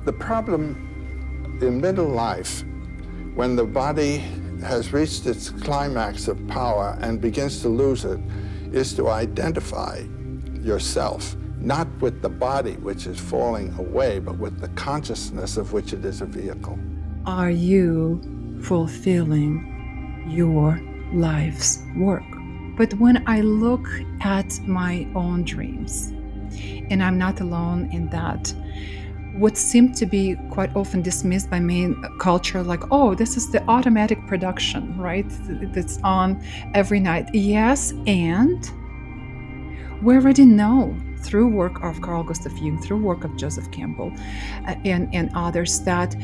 The problem in middle life, when the body has reached its climax of power and begins to lose it, is to identify yourself, not with the body which is falling away, but with the consciousness of which it is a vehicle. Are you fulfilling your life's work? But when I look at my own dreams, and I'm not alone in that, what seemed to be quite often dismissed by main culture, like, oh, this is the automatic production, right? That's on every night. Yes, and we already know through work of Carl Gustav Jung, through work of Joseph Campbell, and others, that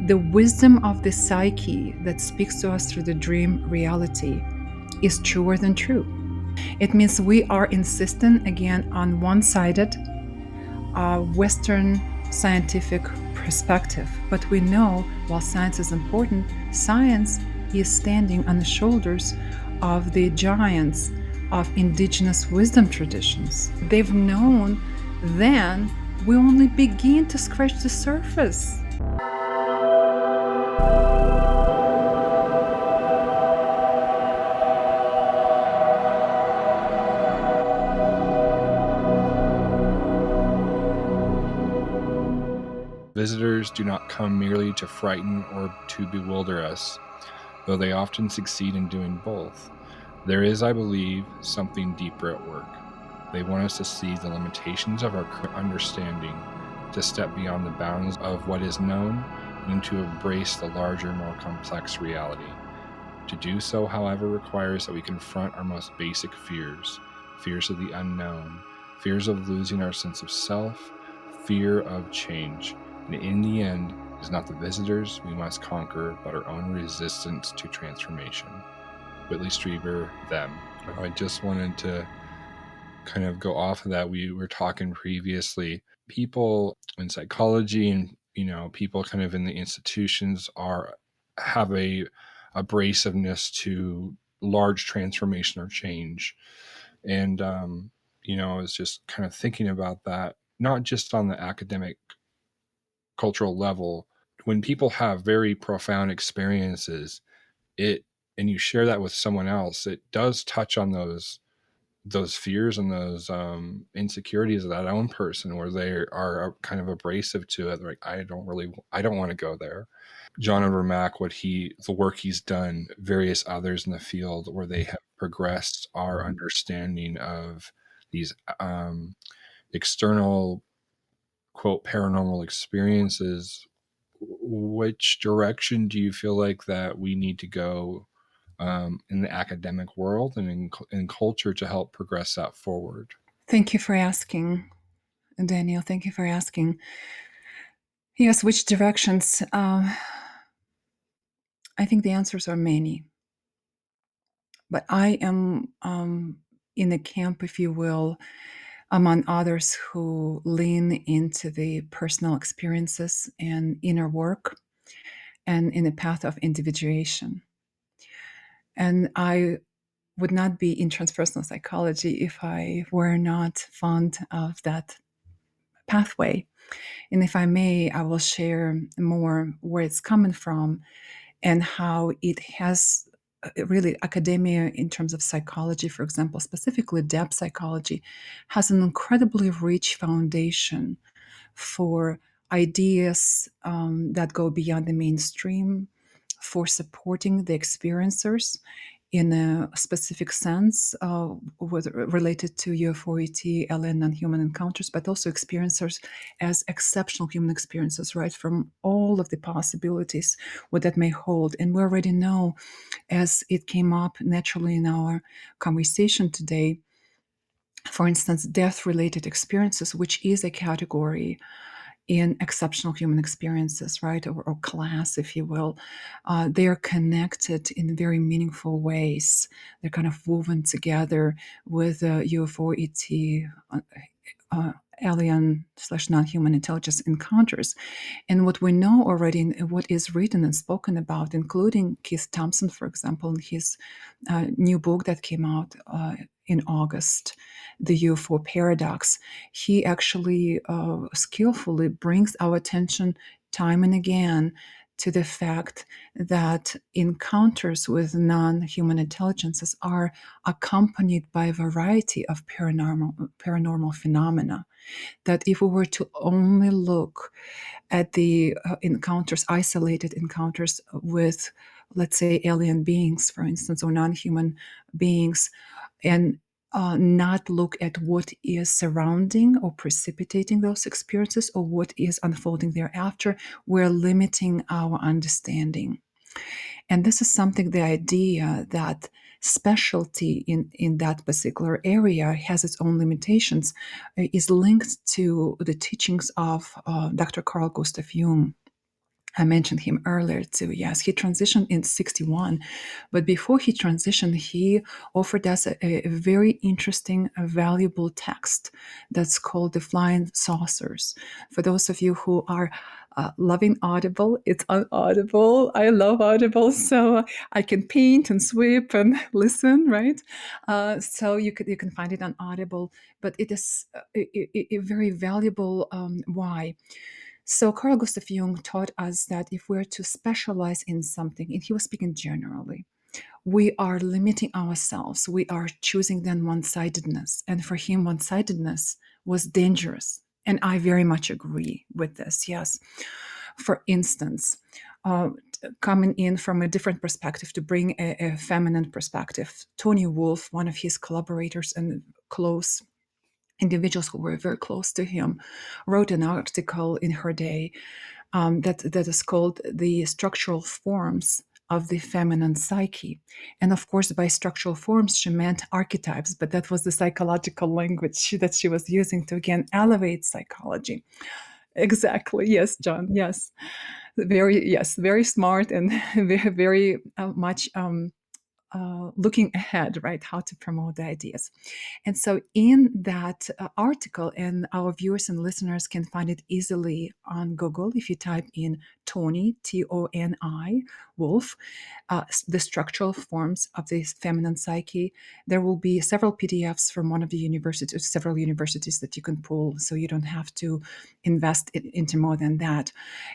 the wisdom of the psyche that speaks to us through the dream reality is truer than true. It means we are insistent again on one-sided Western scientific perspective. But we know while science is important, science is standing on the shoulders of the giants of indigenous wisdom traditions. They've known then, we only begin to scratch the surface. Visitors do not come merely to frighten or to bewilder us, though they often succeed in doing both. There is, I believe, something deeper at work. They want us to see the limitations of our current understanding, to step beyond the bounds of what is known, and to embrace the larger, more complex reality. To do so, however, requires that we confront our most basic fears, fears of the unknown, fears of losing our sense of self, fear of change. And in the end, it is not the visitors we must conquer, but our own resistance to transformation. Whitley Strieber, Them. I just wanted to kind of go off of that. We were talking previously, people in psychology and, people kind of in the institutions have a abrasiveness to large transformation or change. And, I was just kind of thinking about that, not just on the academic cultural level. When people have very profound experiences, and you share that with someone else, it does touch on those fears and those insecurities of that own person, where they are kind of abrasive to it. They're like, I don't want to go there. John Overmack, the work he's done, various others in the field where they have progressed our understanding of these external, quote, paranormal experiences. Which direction do you feel like that we need to go in the academic world and in culture to help progress that forward? Thank you for asking, Daniel. Thank you for asking. Yes, which directions? I think the answers are many. But I am in the camp, if you will, among others who lean into the personal experiences and inner work and in the path of individuation. And I would not be in transpersonal psychology if I were not fond of that pathway. And if I may, I will share more where it's coming from and how it has really academia in terms of psychology, for example, specifically depth psychology, has an incredibly rich foundation for ideas that go beyond the mainstream, for supporting the experiencers in a specific sense, related to UFOET, LN, non-human encounters, but also experiencers as exceptional human experiences, right, from all of the possibilities what that may hold. And we already know, as it came up naturally in our conversation today, for instance, death-related experiences, which is a category in exceptional human experiences, right, or class, if you will, they are connected in very meaningful ways. They're kind of woven together with UFO ET alien/non-human intelligence encounters. And what we know already, and what is written and spoken about, including Keith Thompson, for example, in his new book that came out in August, the UFO Paradocs, he actually skillfully brings our attention time and again to the fact that encounters with non-human intelligences are accompanied by a variety of paranormal phenomena. That if we were to only look at the encounters, isolated encounters with, let's say, alien beings, for instance, or non-human beings, and not look at what is surrounding or precipitating those experiences or what is unfolding thereafter, we're limiting our understanding. And this is something, the idea that specialty in that particular area has its own limitations, is linked to the teachings of Dr. Carl Gustav Jung. I mentioned him earlier too. Yes, he transitioned in 61, but before he transitioned, he offered us a very interesting, valuable text that's called The Flying Saucers. For those of you who are loving Audible, it's on Audible. I love Audible, so I can paint and sweep and listen, right? So you can find it on Audible, but it is a very valuable. Why? So Carl Gustav Jung taught us that if we're to specialize in something, and he was speaking generally, we are limiting ourselves. We are choosing then one-sidedness. And for him, one-sidedness was dangerous. And I very much agree with this, yes. For instance, coming in from a different perspective to bring a feminine perspective, Tony Wolff, one of his collaborators and close individuals who were very close to him, wrote an article in her day that is called The Structural Forms of the Feminine Psyche. And of course, by structural forms, she meant archetypes, but that was the psychological language that she was using to, again, elevate psychology. Exactly. Yes, John. Yes. Very smart and very much looking ahead, right? How to promote the ideas. And so in that article, and our viewers and listeners can find it easily on Google if you type in Tony, Toni, Wolff, the structural forms of the feminine psyche. There will be several PDFs from one of the universities, several universities that you can pull, so you don't have to invest into more than that.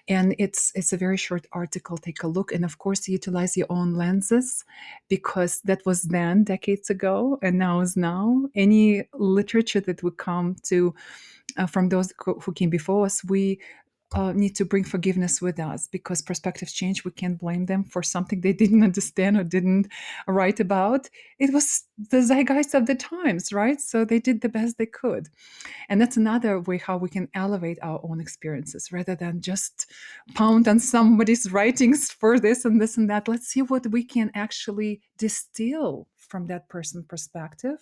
And it's a very short article. Take a look, and of course, utilize your own lenses, because that was then, decades ago, and now is now. Any literature that would come to from those who came before us, we need to bring forgiveness with us, because perspectives change. We can't blame them for something they didn't understand or didn't write about. It was the zeitgeist of the times, right? So they did the best they could. And that's another way how we can elevate our own experiences rather than just pound on somebody's writings for this and this and that. Let's see what we can actually distill from that person's perspective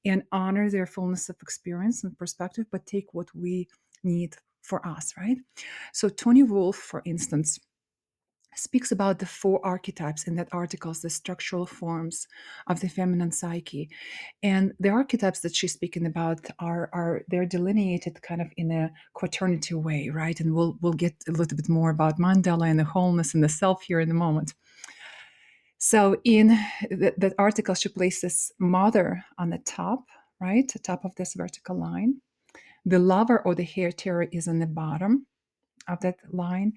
and honor their fullness of experience and perspective, but take what we need for us, right? So Tony Wolff, for instance, speaks about the 4 archetypes in that article, the structural forms of the feminine psyche. And the archetypes that she's speaking about they're delineated kind of in a quaternity way, right? And we'll get a little bit more about mandala and the wholeness and the self here in a moment. So in that article, she places mother on the top, right? The top of this vertical line. The lover or the hair terror is on the bottom of that line.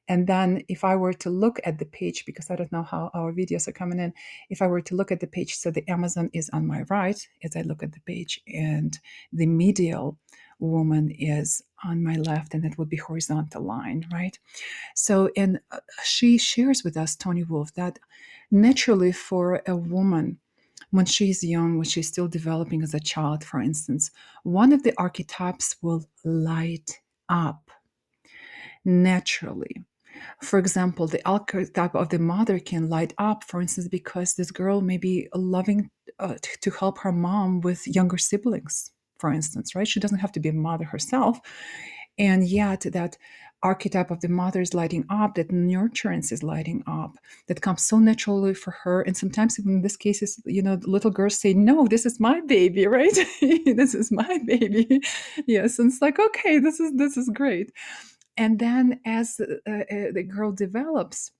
And then if I were to look at the page, because I don't know how our videos are coming in, if I were to look at the page, so the Amazon is on my right as I look at the page, and the medial woman is on my left, and it would be horizontal line, right? So, and she shares with us, Tony Wolff, that naturally for a woman, when she's young, when she's still developing as a child, for instance, one of the archetypes will light up naturally. For example, the archetype of the mother can light up, for instance, because this girl may be loving to help her mom with younger siblings, for instance, right? She doesn't have to be a mother herself. And yet that archetype of the mother is lighting up, that nurturance is lighting up, that comes so naturally for her. And sometimes even in this case, little girls say, no, this is my baby, right? This is my baby. Yes. And it's like, okay, this is great. And then as the girl develops,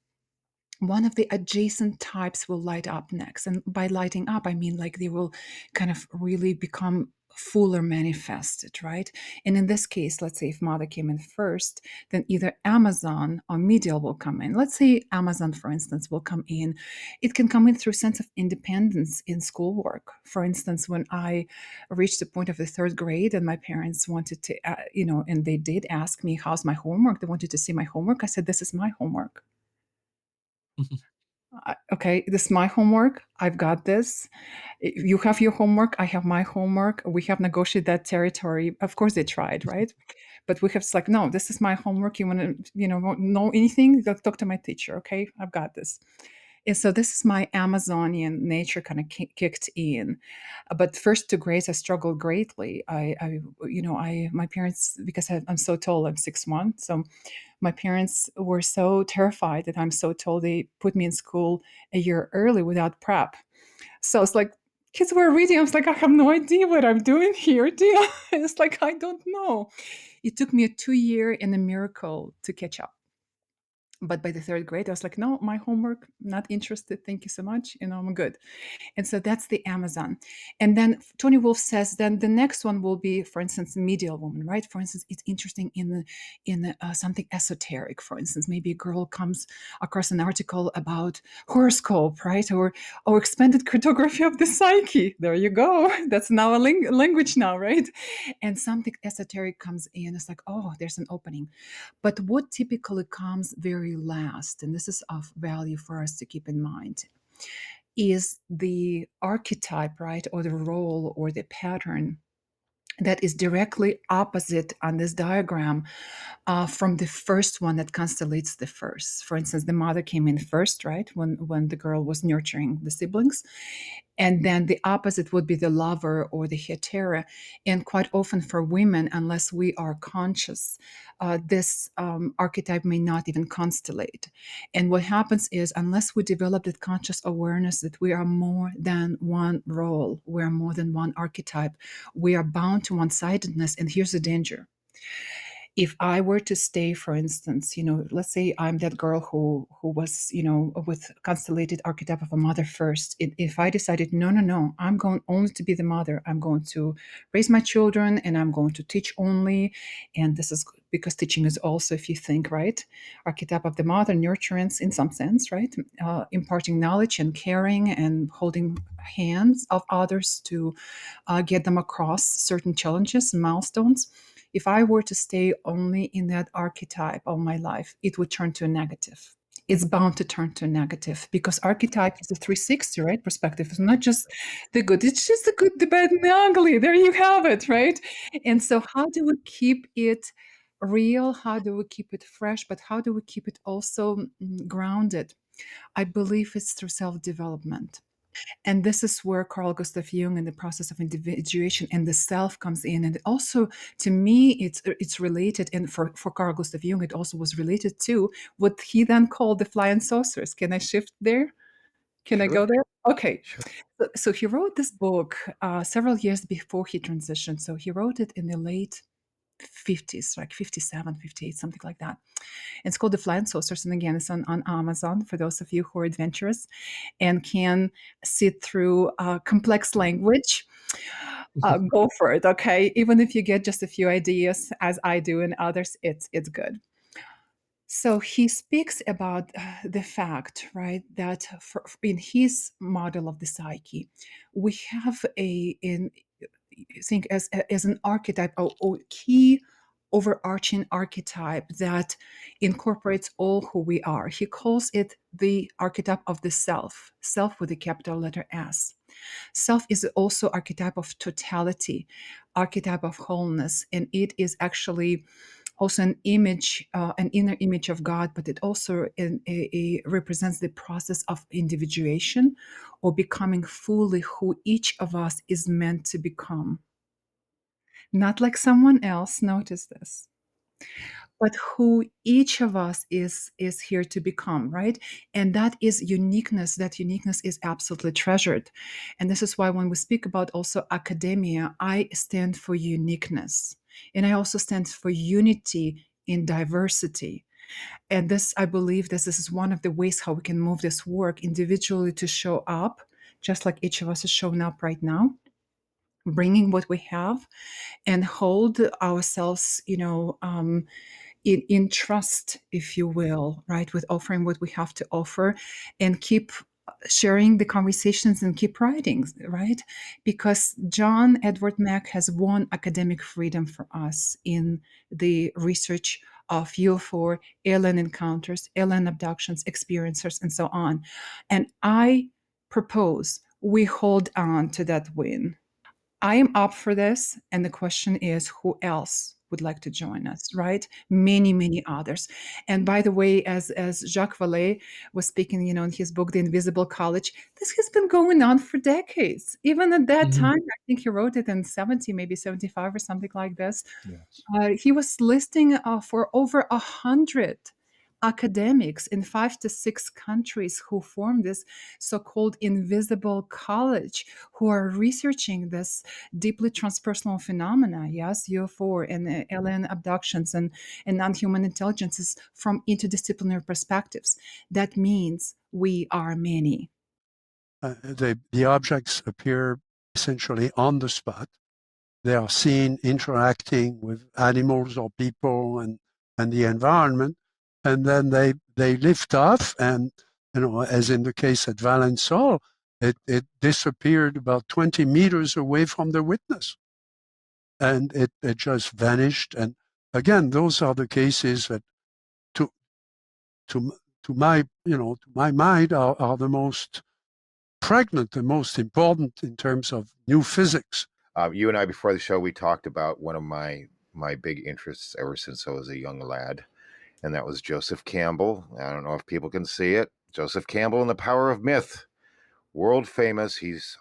one of the adjacent types will light up next. And by lighting up, I mean like they will kind of really become fuller manifested, right? And in this case, let's say if mother came in first, then either Amazon or medial will come in. Let's say Amazon, for instance, will come in. It can come in through sense of independence in schoolwork. For instance, when I reached the point of the third grade and my parents wanted to, and they did ask me, how's my homework? They wanted to see my homework. I said, this is my homework. Okay, this is my homework. I've got this. You have your homework. I have my homework. We have negotiated that territory. Of course, they tried, right? But we have like, no, this is my homework. You want to, know anything? Talk to my teacher. Okay, I've got this. And so this is my Amazonian nature kind of kicked in. But first to grades, I struggled greatly. My parents, because I'm so tall, I'm 6'1", so my parents were so terrified that I'm so tall, they put me in school a year early without prep. So it's like kids were reading. I was like, I have no idea what I'm doing here. It's like, I don't know. It took me a 2-year and a miracle to catch up. But by the third grade, I was like, no, my homework, not interested. Thank you so much. I'm good. And so that's the Amazon. And then Tony Wolff says, then the next one will be, for instance, medial woman, right? For instance, it's interesting in something esoteric. For instance, maybe a girl comes across an article about horoscope, right? Or expanded cartography of the psyche. There you go. That's now a language now, right? And something esoteric comes in. It's like, oh, there's an opening. But what typically comes very last, and this is of value for us to keep in mind, is the archetype, right, or the role or the pattern that is directly opposite on this diagram from the first one that constellates the first. For instance, the mother came in first, right, when the girl was nurturing the siblings. And then the opposite would be the lover or the hetera. And quite often for women, unless we are conscious, this archetype may not even constellate. And what happens is, unless we develop that conscious awareness that we are more than one role, we are more than one archetype, we are bound to one-sidedness. And here's the danger. If I were to stay, for instance, let's say I'm that girl who was, with constellated archetype of a mother first. If I decided, no, I'm going only to be the mother, I'm going to raise my children and I'm going to teach only. And this is because teaching is also, if you think, right, archetype of the mother, nurturance in some sense, right? Imparting knowledge and caring and holding hands of others to get them across certain challenges and milestones. If I were to stay only in that archetype all my life, it would turn to a negative. It's bound to turn to a negative because archetype is a 360, right? Perspective. It's not just the good, it's just the good, the bad, and the ugly. There you have it, right? And so, how do we keep it real? How do we keep it fresh? But how do we keep it also grounded? I believe it's through self-development. And this is where Carl Gustav Jung and the process of individuation and the self comes in. And also, to me, it's related. And for Carl Gustav Jung, it also was related to what he then called the flying saucers. Can I shift there? Can I go there? Okay. Sure. So he wrote this book several years before he transitioned. So he wrote it in the late 50s, like 57, 58, something like that. It's called The Flying Saucers. And again, it's on Amazon for those of you who are adventurous and can sit through complex language. Go for it, okay? Even if you get just a few ideas, as I do, and others, it's good. So he speaks about the fact, right, that in his model of the psyche, we have think as an archetype or key overarching archetype that incorporates all who we are. He calls it the archetype of the self with a capital letter S. Self is also archetype of totality, archetype of wholeness, and it is actually also an image, an inner image of God, but it also represents the process of individuation or becoming fully who each of us is meant to become. Not like someone else, notice this. but who each of us is here to become, right? And that is uniqueness. That uniqueness is absolutely treasured. And this is why when we speak about also academia, I stand for uniqueness. And I also stand for unity in diversity. And this, I believe, this is one of the ways how we can move this work individually to show up, just like each of us is showing up right now, bringing what we have and hold ourselves, in trust, if you will, right, with offering what we have to offer, and keep sharing the conversations and keep writing, right? Because John Edward Mack has won academic freedom for us in the research of UFO, alien encounters, alien abductions, experiencers, and so on. And I propose we hold on to that win. I am up for this. And the question is, who else would like to join us, right? Many, many others. And by the way, as Jacques Vallée was speaking, in his book, The Invisible College, this has been going on for decades. Even at that Mhm. time, I think he wrote it in 70, maybe 75 or something like this. Yes. He was listing for over 100 academics in 5 to 6 countries who formed this so-called invisible college, who are researching this deeply transpersonal phenomena, yes, UFO and alien abductions and non-human intelligences from interdisciplinary perspectives. That means we are many. The objects appear essentially on the spot. They are seen interacting with animals or people and the environment, and then they lift off, and as in the case at Valençol, it disappeared about 20 meters away from the witness, and it just vanished. And again, those are the cases that to to to my mind are the most pregnant, the most important in terms of new physics. You and I, before the show, we talked about one of my big interests ever since I was a young lad, and that was Joseph Campbell. I don't know if people can see it. Joseph Campbell and the Power of Myth, world famous. He's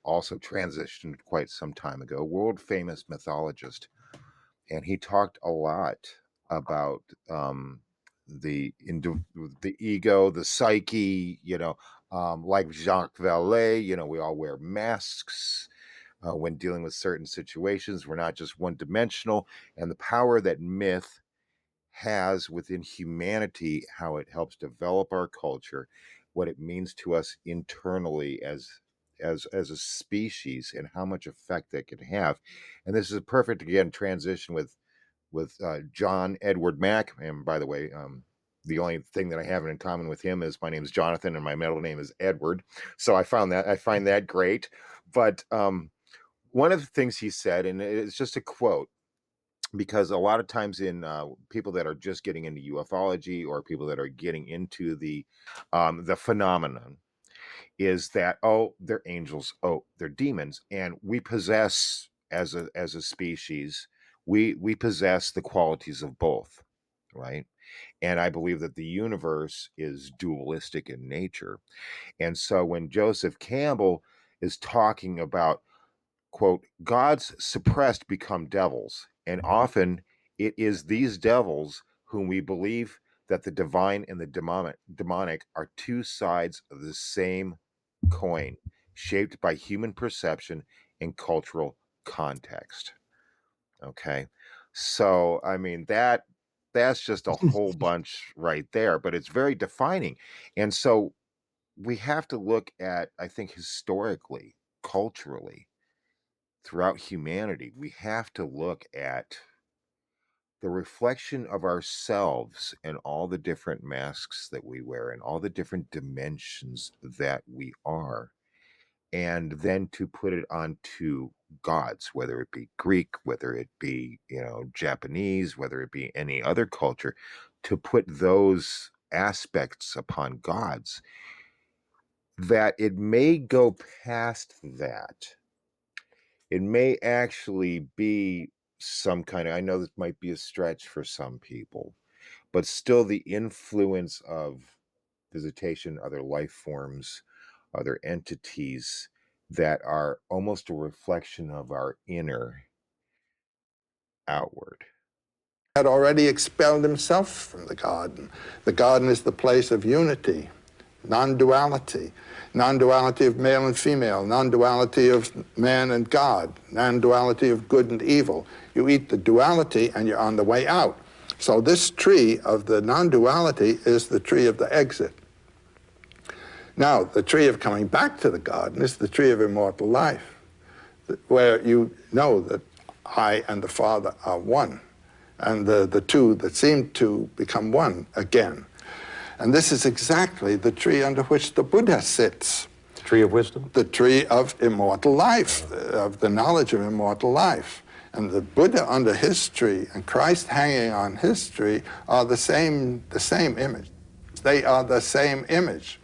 also transitioned quite some time ago. World famous mythologist, and he talked a lot about the ego, the psyche. Like Jacques Vallée. We all wear masks when dealing with certain situations. We're not just one dimensional, and the power that myth has within humanity, how it helps develop our culture, what it means to us internally as a species, and how much effect that can have. And this is a perfect, again, transition with John Edward Mack. And by the way, the only thing that I have in common with him is my name is Jonathan and my middle name is Edward. So I find that great. But one of the things he said, and it's just a quote, because a lot of times in people that are just getting into ufology, or people that are getting into the phenomenon, is that, oh, they're angels, oh, they're demons, and we possess, as a species, we possess the qualities of both, right? And I believe that the universe is dualistic in nature. And so when Joseph Campbell is talking about, quote, gods suppressed become devils, and often it is these devils whom we believe that the divine and the demonic are two sides of the same coin, shaped by human perception and cultural context. Okay. So, I mean, that's just a whole bunch right there, but it's very defining. And so we have to look at, I think, historically, culturally, throughout humanity, we have to look at the reflection of ourselves and all the different masks that we wear and all the different dimensions that we are, and then to put it onto gods, whether it be Greek, whether it be, Japanese, whether it be any other culture, to put those aspects upon gods, that it may go past that. It may actually be some kind of, I know this might be a stretch for some people, but still the influence of visitation, other life forms, other entities that are almost a reflection of our inner outward. had already expelled himself from the garden. The garden is the place of unity, non-duality, non-duality of male and female, non-duality of man and God, non-duality of good and evil. You eat the duality and you're on the way out. So this tree of the non-duality is the tree of the exit. Now, the tree of coming back to the garden is the tree of immortal life, where you know that I and the Father are one, and the two that seem to become one again. And this is exactly the tree under which the Buddha sits. The tree of wisdom? The tree of immortal life, of the knowledge of immortal life. And the Buddha under his tree and Christ hanging on his tree are the same image. They are the same image.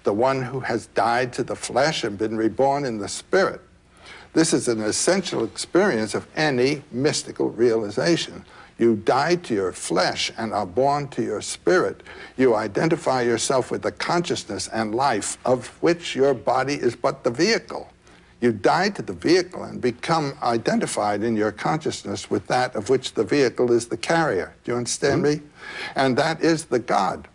The one who has died to the flesh and been reborn in the spirit. This is an essential experience of any mystical realization. You die to your flesh and are born to your spirit. You identify yourself with the consciousness and life of which your body is but the vehicle. You die to the vehicle and become identified in your consciousness with that of which the vehicle is the carrier. Do you understand me? And that is the God.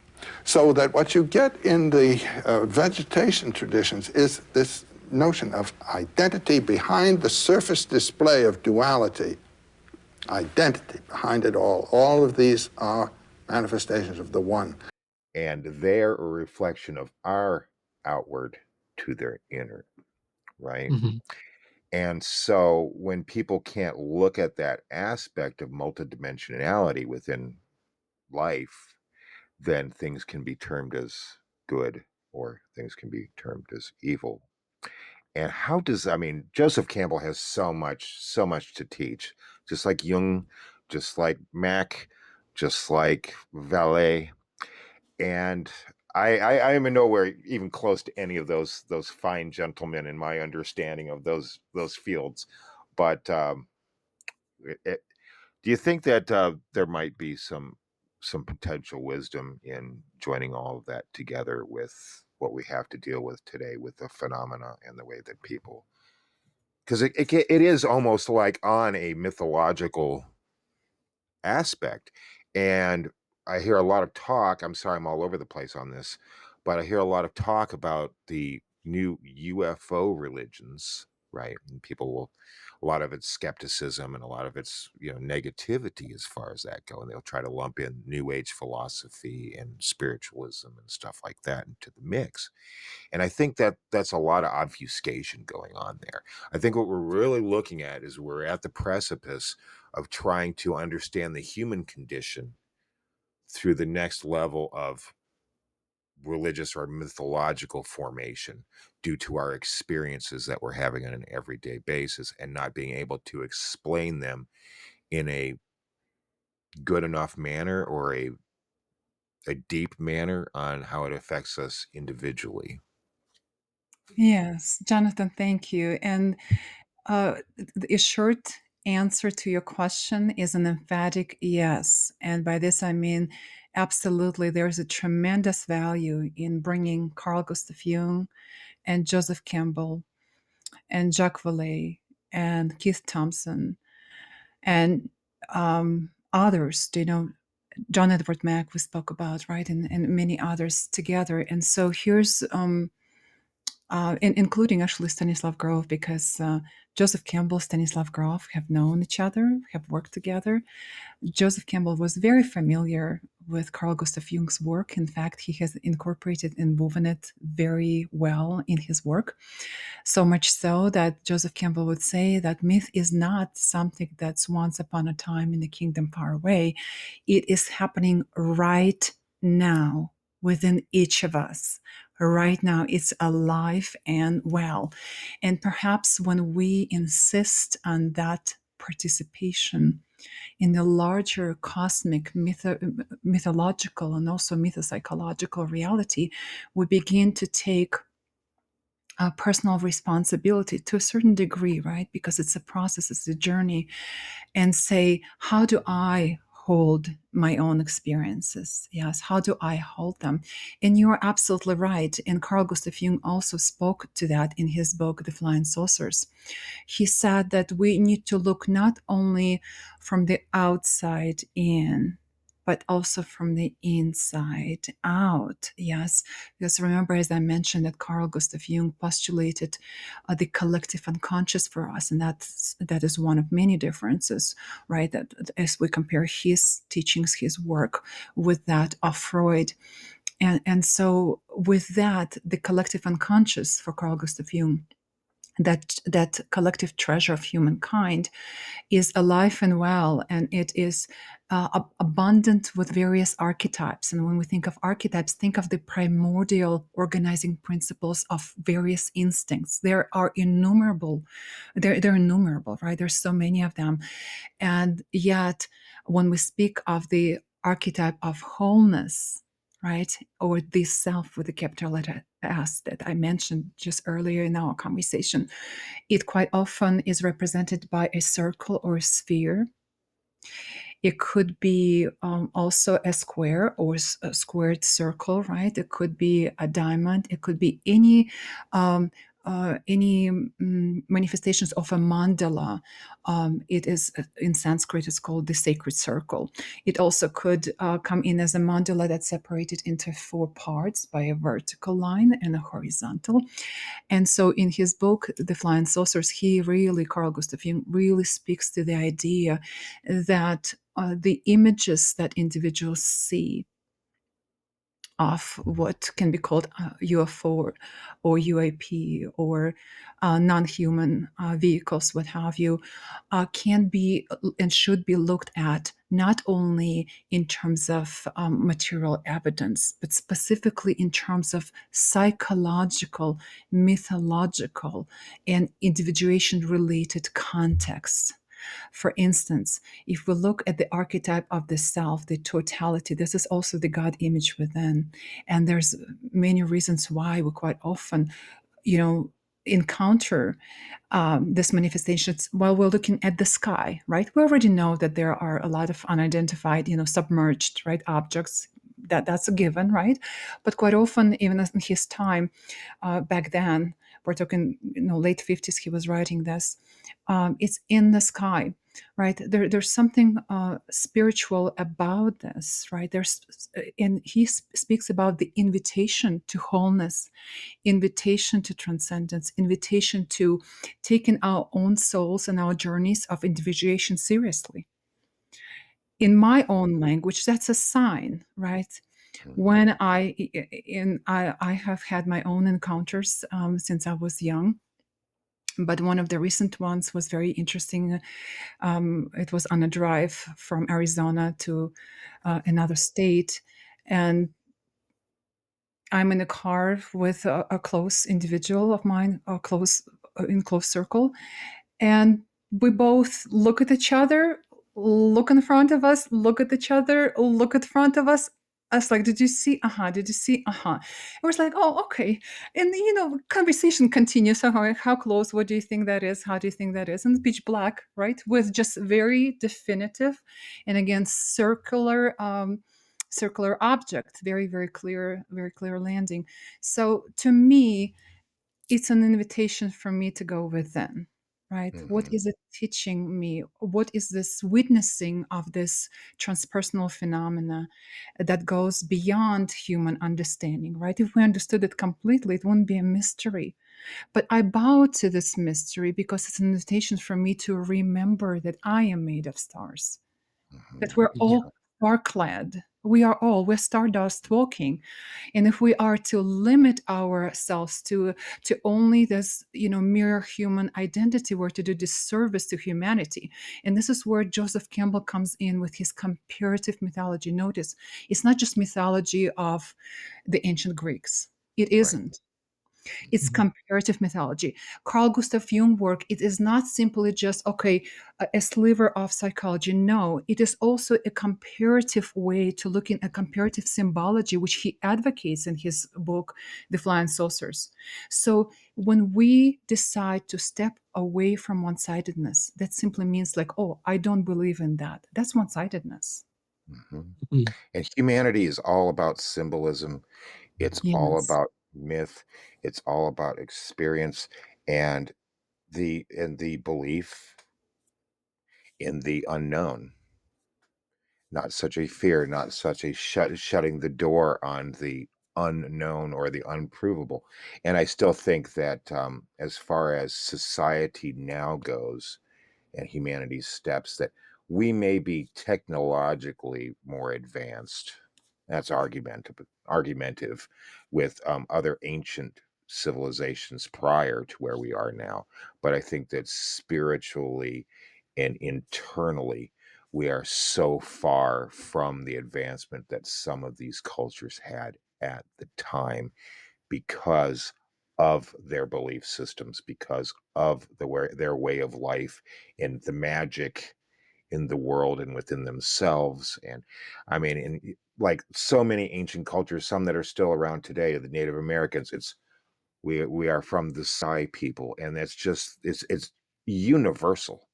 So that what you get in the vegetation traditions is this notion of identity behind the surface display of duality. Identity behind it all. All of these are manifestations of the one. And they're a reflection of our outward to their inner, right? Mm-hmm. And so when people can't look at that aspect of multidimensionality within life, then things can be termed as good or things can be termed as evil. And Joseph Campbell has so much to teach, just like Jung, just like Mack, just like Vallée. And I am in nowhere even close to any of those fine gentlemen in my understanding of those fields. But do you think that there might be some potential wisdom in joining all of that together with what we have to deal with today with the phenomena and the way that people, because it is almost like on a mythological aspect. And I hear a lot of talk, I'm sorry I'm all over the place on this, but I hear a lot of talk about the new UFO religions, right? And people will, a lot of it's skepticism and a lot of it's, negativity as far as that go. And they'll try to lump in New Age philosophy and spiritualism and stuff like that into the mix. And I think that that's a lot of obfuscation going on there. I think what we're really looking at is we're at the precipice of trying to understand the human condition through the next level of religious or mythological formation due to our experiences that we're having on an everyday basis and not being able to explain them in a good enough manner or a deep manner on how it affects us individually. Yes, Jonathan, thank you. And a short answer to your question is an emphatic yes. And by this, I mean, absolutely, there's a tremendous value in bringing Carl Gustav Jung and Joseph Campbell and Jacques Vallée and Keith Thompson and others, John Edward Mack we spoke about, right, and many others together. And so here's including actually Stanislav Grof, because Joseph Campbell, Stanislav Grof have known each other, have worked together. Joseph Campbell was very familiar with Carl Gustav Jung's work. In fact, he has incorporated and woven it very well in his work. So much so that Joseph Campbell would say that myth is not something that's once upon a time in the kingdom far away. It is happening right now within each of us. Right now, it's alive and well. And perhaps when we insist on that participation in the larger cosmic mythological and also mythopsychological reality, we begin to take personal responsibility to a certain degree, right? Because it's a process, it's a journey, and say, how do I hold my own experiences? Yes, how do I hold them? And you are absolutely right. And Carl Gustav Jung also spoke to that in his book, The Flying Saucers. He said that we need to look not only from the outside in, but also from the inside out. Yes, because remember, as I mentioned, that Carl Gustav Jung postulated the collective unconscious for us, and that is one of many differences, right? That as we compare his teachings, his work with that of Freud, and so with that, the collective unconscious for Carl Gustav Jung, that collective treasure of humankind, is alive and well, and it is abundant with various archetypes. And when we think of archetypes, think of the primordial organizing principles of various instincts. There are innumerable. They're innumerable, right? There's so many of them, and yet when we speak of the archetype of wholeness, right, or the self with the capital letter S that I mentioned just earlier in our conversation, it quite often is represented by a circle or a sphere. It could be also a square or a squared circle, right? It could be a diamond. It could be any manifestations of a mandala. It is in Sanskrit, it's called the sacred circle. It also could come in as a mandala that's separated into 4 parts by a vertical line and a horizontal. And so in his book, The Flying Saucers, Carl Gustav Jung really speaks to the idea that the images that individuals see of what can be called UFO or UAP or non-human vehicles, what have you, can be and should be looked at not only in terms of material evidence, but specifically in terms of psychological, mythological, and individuation-related contexts. For instance, if we look at the archetype of the self, the totality, this is also the God image within. And there's many reasons why we quite often, encounter this manifestations while we're looking at the sky, right? We already know that there are a lot of unidentified, submerged, right, objects. That's a given, right? But quite often, even in his time, back then, we're talking, late 50s, he was writing this. It's in the sky, right? There's something spiritual about this, right? And he speaks about the invitation to wholeness, invitation to transcendence, invitation to taking our own souls and our journeys of individuation seriously. In my own language, that's a sign, right? When I have had my own encounters since I was young, but one of the recent ones was very interesting. It was on a drive from Arizona to another state, and I'm in a car with a close individual of mine, in close circle, and we both look at each other, look in front of us, look at each other, look at front of us. I was like, did you see? Did you see? It was like, oh, okay. And, conversation continues. So how close? What do you think that is? How do you think that is? And it's pitch black, right? With just very definitive and again, circular object, very, very clear landing. So to me, it's an invitation for me to go within, right? What is it teaching me? What is this witnessing of this transpersonal phenomena that goes beyond human understanding, right? If we understood it completely, it wouldn't be a mystery. But I bow to this mystery because it's an invitation for me to remember that I am made of stars, that we're all star-clad. We're stardust walking. And if we are to limit ourselves to only this, mere human identity, we're to do disservice to humanity. And this is where Joseph Campbell comes in with his comparative mythology. Notice, it's not just mythology of the ancient Greeks. It isn't. It's comparative mythology. Carl Gustav Jung work, it is not simply just, a sliver of psychology. No, it is also a comparative way to look in a comparative symbology, which he advocates in his book, The Flying Saucers. So when we decide to step away from one-sidedness, that simply means like, oh, I don't believe in that. That's one-sidedness. And humanity is all about symbolism. It's all Yes. about myth. It's all about experience and the belief in the unknown. Not such a fear, not such a shutting the door on the unknown or the unprovable. And I still think that as far as society now goes, and humanity's steps, that we may be technologically more advanced. That's argumentative with other ancient civilizations prior to where we are now. But I think that spiritually and internally, we are so far from the advancement that some of these cultures had at the time because of their belief systems, because of their way of life and the magic in the world and within themselves. And I mean, in like so many ancient cultures, some that are still around today, the Native Americans, it's we are from the sky people, and that's just it's universal.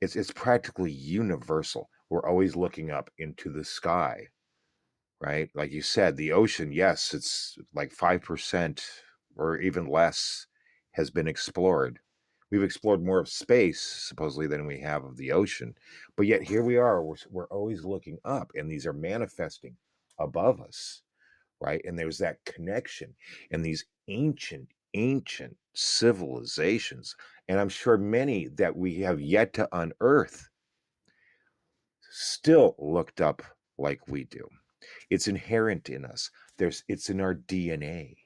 It's practically universal. We're always looking up into the sky, right? Like you said, the ocean, yes, it's like 5% or even less has been explored. We've explored more of space, supposedly, than we have of the ocean. But yet here we are, we're always looking up, and these are manifesting above us, right? And there's that connection and these ancient civilizations. And I'm sure many that we have yet to unearth still looked up like we do. It's inherent in us. It's in our DNA.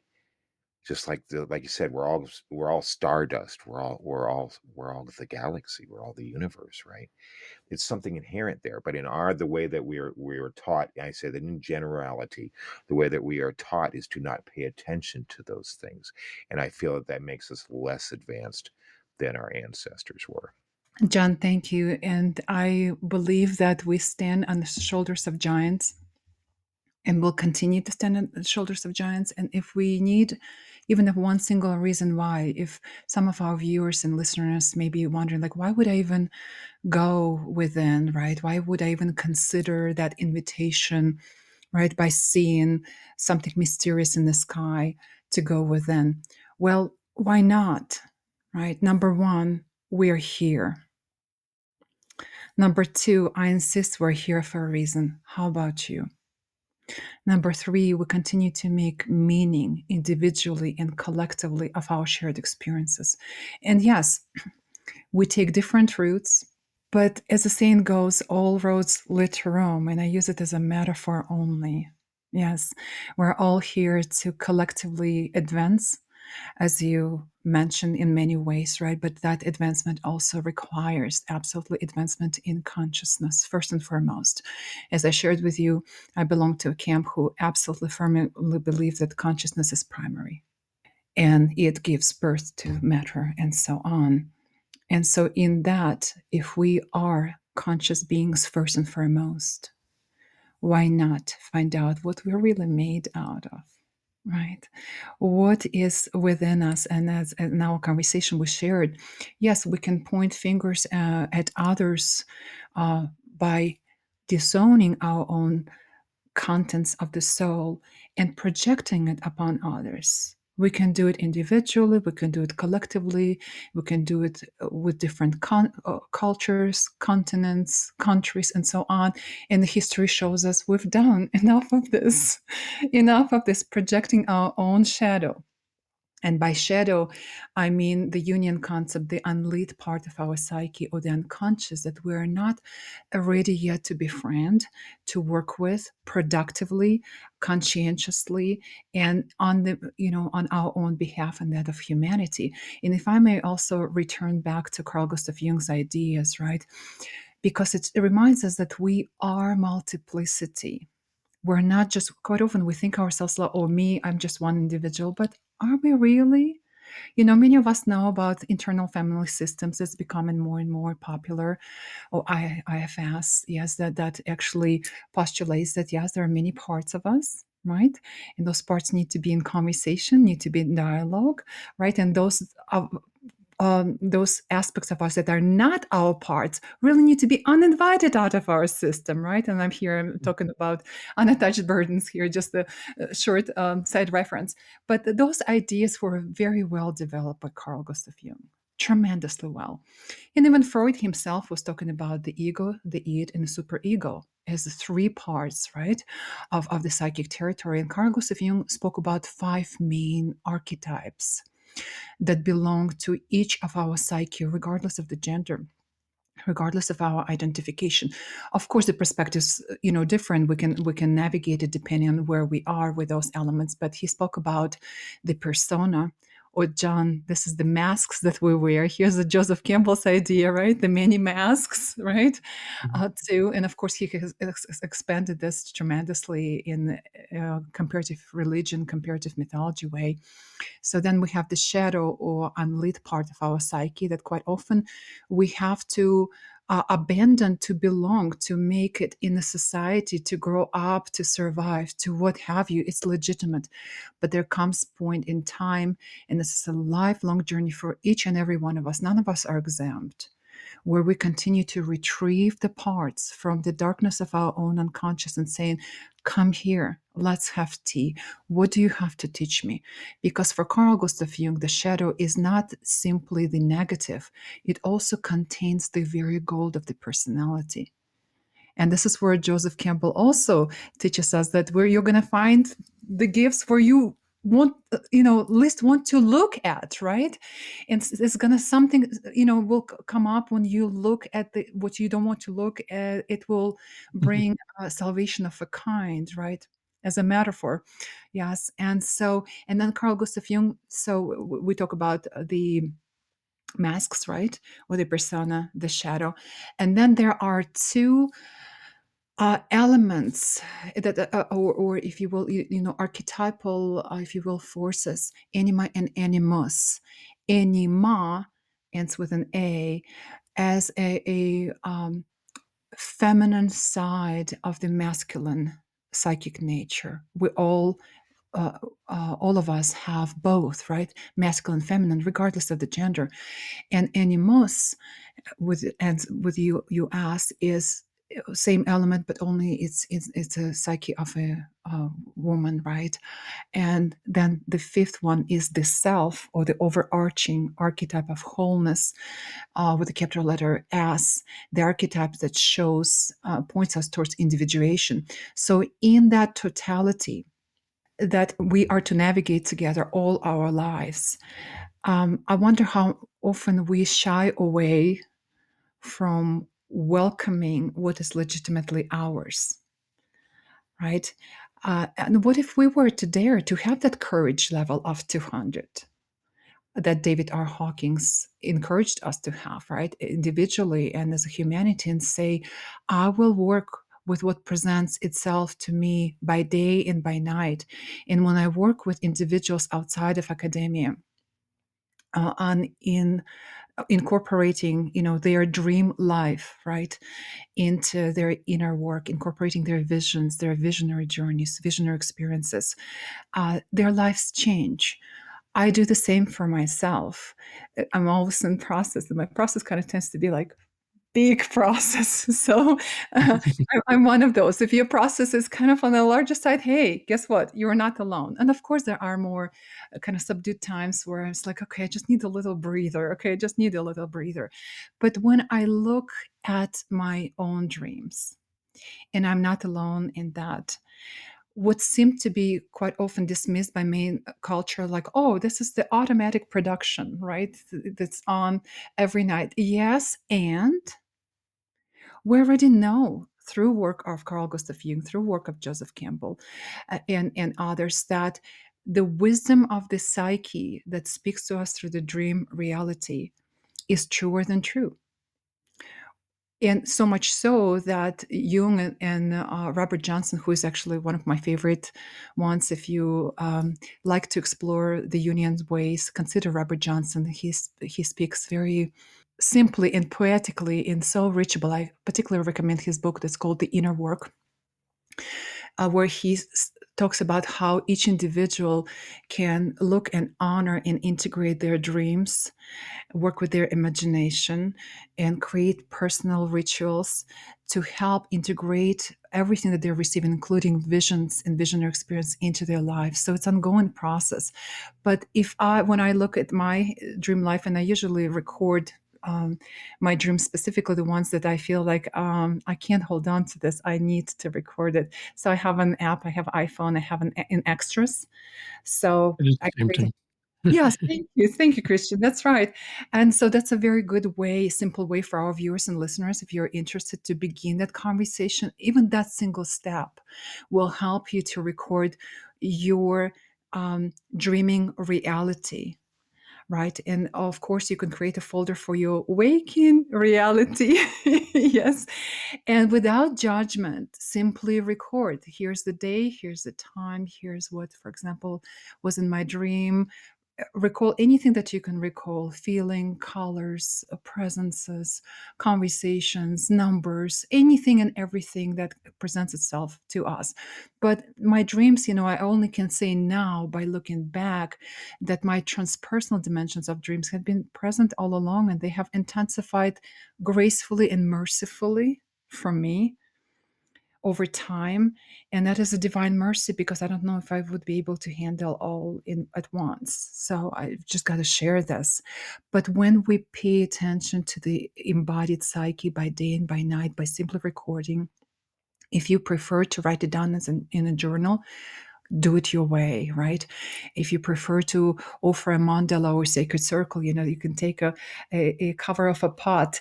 Just like you said, we're all stardust. We're all the galaxy. We're all the universe, right? It's something inherent there. But in the way that we're taught, I say that in generality, the way that we are taught is to not pay attention to those things. And I feel that makes us less advanced than our ancestors were. John, thank you. And I believe that we stand on the shoulders of giants and will continue to stand on the shoulders of giants. And if we need even if one single reason why, if some of our viewers and listeners may be wondering, like, why would I even go within, right? Why would I even consider that invitation, right? By seeing something mysterious in the sky to go within. Well, why not, right? Number one, we're here. Number two, I insist we're here for a reason. How about you? Number three, we continue to make meaning individually and collectively of our shared experiences. And yes, we take different routes, but as the saying goes, all roads lead to Rome. And I use it as a metaphor only. Yes, we're all here to collectively advance, as you mentioned, in many ways, right? But that advancement also requires absolutely advancement in consciousness, first and foremost. As I shared with you, I belong to a camp who absolutely firmly believe that consciousness is primary and it gives birth to matter and so on. And so, in that, if we are conscious beings first and foremost, why not find out what we're really made out of? Right. What is within us? And as in our conversation we shared, yes, we can point fingers at others by disowning our own contents of the soul and projecting it upon others. We can do it individually, we can do it collectively, we can do it with different cultures, continents, countries, and so on. And the history shows us we've done enough of this, projecting our own shadow. And by shadow, I mean the union concept, the unlit part of our psyche or the unconscious that we are not ready yet to befriend, to work with productively, conscientiously, and on our own behalf and that of humanity. And if I may also return back to Carl Gustav Jung's ideas, right? Because it reminds us that we are multiplicity. We're not just, quite often we think ourselves like, oh, me, I'm just one individual, but are we really? Many of us know about internal family systems. It's becoming more and more popular. Oh, IFS, yes, that actually postulates that, yes, there are many parts of us, right? And those parts need to be in conversation, need to be in dialogue, right? And those those aspects of us that are not our parts really need to be uninvited out of our system, right? And I'm talking about unattached burdens here, just a short side reference. But those ideas were very well developed by Carl Gustav Jung, tremendously well. And even Freud himself was talking about the ego, the id, and the superego as the three parts, right, of the psychic territory. And Carl Gustav Jung spoke about 5 main archetypes that belong to each of our psyche, regardless of the gender, regardless of our identification. Of course, the perspectives, different. We can navigate it depending on where we are with those elements. But he spoke about the persona, or John, this is the masks that we wear. Here's the Joseph Campbell's idea, right? The many masks, right? Too, and of course, he has expanded this tremendously in comparative religion, comparative mythology way. So then we have the shadow or unlit part of our psyche that quite often we have to abandon to belong, to make it in a society, to grow up, to survive, to what have you. It's legitimate. But there comes a point in time, and this is a lifelong journey for each and every one of us. None of us are exempt, where we continue to retrieve the parts from the darkness of our own unconscious and saying, come here, let's have tea. What do you have to teach me? Because for Carl Gustav Jung, the shadow is not simply the negative, it also contains the very gold of the personality. And this is where Joseph Campbell also teaches us that where you're going to find the gifts where you want, least want to look at, right? And it's going to something, will come up when you look at what you don't want to look at. It will bring salvation of a kind, right? As a metaphor. Yes. And then Carl Gustav Jung. So we talk about the masks, right? Or the persona, the shadow. And then there are 2 elements that, or if you will, archetypal, if you will, forces, anima and animus. Anima ends with an A, as a feminine side of the masculine psychic nature. We all of us have both, right? Masculine, feminine, regardless of the gender. And animus, with you asked, is same element, but only it's a psyche of a woman, right? And then the 5th one is the self, or the overarching archetype of wholeness, with the capital letter S, the archetype that shows, points us towards individuation. So in that totality that we are to navigate together all our lives, I wonder how often we shy away from welcoming what is legitimately ours, right? And what if we were to dare to have that courage level of 200 that David R. Hawkins encouraged us to have, right? Individually and as a humanity, and say, I will work with what presents itself to me by day and by night. And when I work with individuals outside of academia, in incorporating, their dream life, right, into their inner work, incorporating their visions, their visionary journeys, visionary experiences, their lives change. I do the same for myself. I'm always in process, and my process kind of tends to be like big process. So I'm one of those. If your process is kind of on the larger side, hey, guess what? You're not alone. And of course, there are more kind of subdued times where it's like, okay, I just need a little breather. Okay, I just need a little breather. But when I look at my own dreams, and I'm not alone in that, what seemed to be quite often dismissed by main culture, like, oh, this is the automatic production, right? That's on every night. Yes, and we already know through work of Carl Gustav Jung, through work of Joseph Campbell, and others, that the wisdom of the psyche that speaks to us through the dream reality is truer than true. And so much so that Jung and Robert Johnson, who is actually one of my favorite ones, if you like to explore the Jungian ways, consider Robert Johnson. He speaks very simply and poetically and so reachable. I particularly recommend his book that's called The Inner Work, where he talks about how each individual can look and honor and integrate their dreams, work with their imagination, and create personal rituals to help integrate everything that they're receiving, including visions and visionary experience, into their lives. So it's an ongoing process. But when I look at my dream life, and I usually record my dreams, specifically the ones that I feel like I can't hold on to this, I need to record it. So I have an app, I have iPhone, I have an extras. So It is I tempting. Yes, thank you, Christian. That's right. And so that's a very good way, simple way for our viewers and listeners, if you're interested to begin that conversation. Even that single step will help you to record your dreaming reality, right? And of course, you can create a folder for your waking reality. Yes. And without judgment, simply record. Here's the day, here's the time, here's what, for example, was in my dream. Recall anything that you can recall: feeling, colors, presences, conversations, numbers, anything and everything that presents itself to us. But my dreams, I only can say now by looking back that my transpersonal dimensions of dreams have been present all along, and they have intensified gracefully and mercifully for me over time. And that is a divine mercy, because I don't know if I would be able to handle all in at once. So I've just got to share this. But when we pay attention to the embodied psyche by day and by night, by simply recording, if you prefer to write it down in a journal, do it your way, right? If you prefer to offer a mandala or sacred circle, you can take a cover of a pot,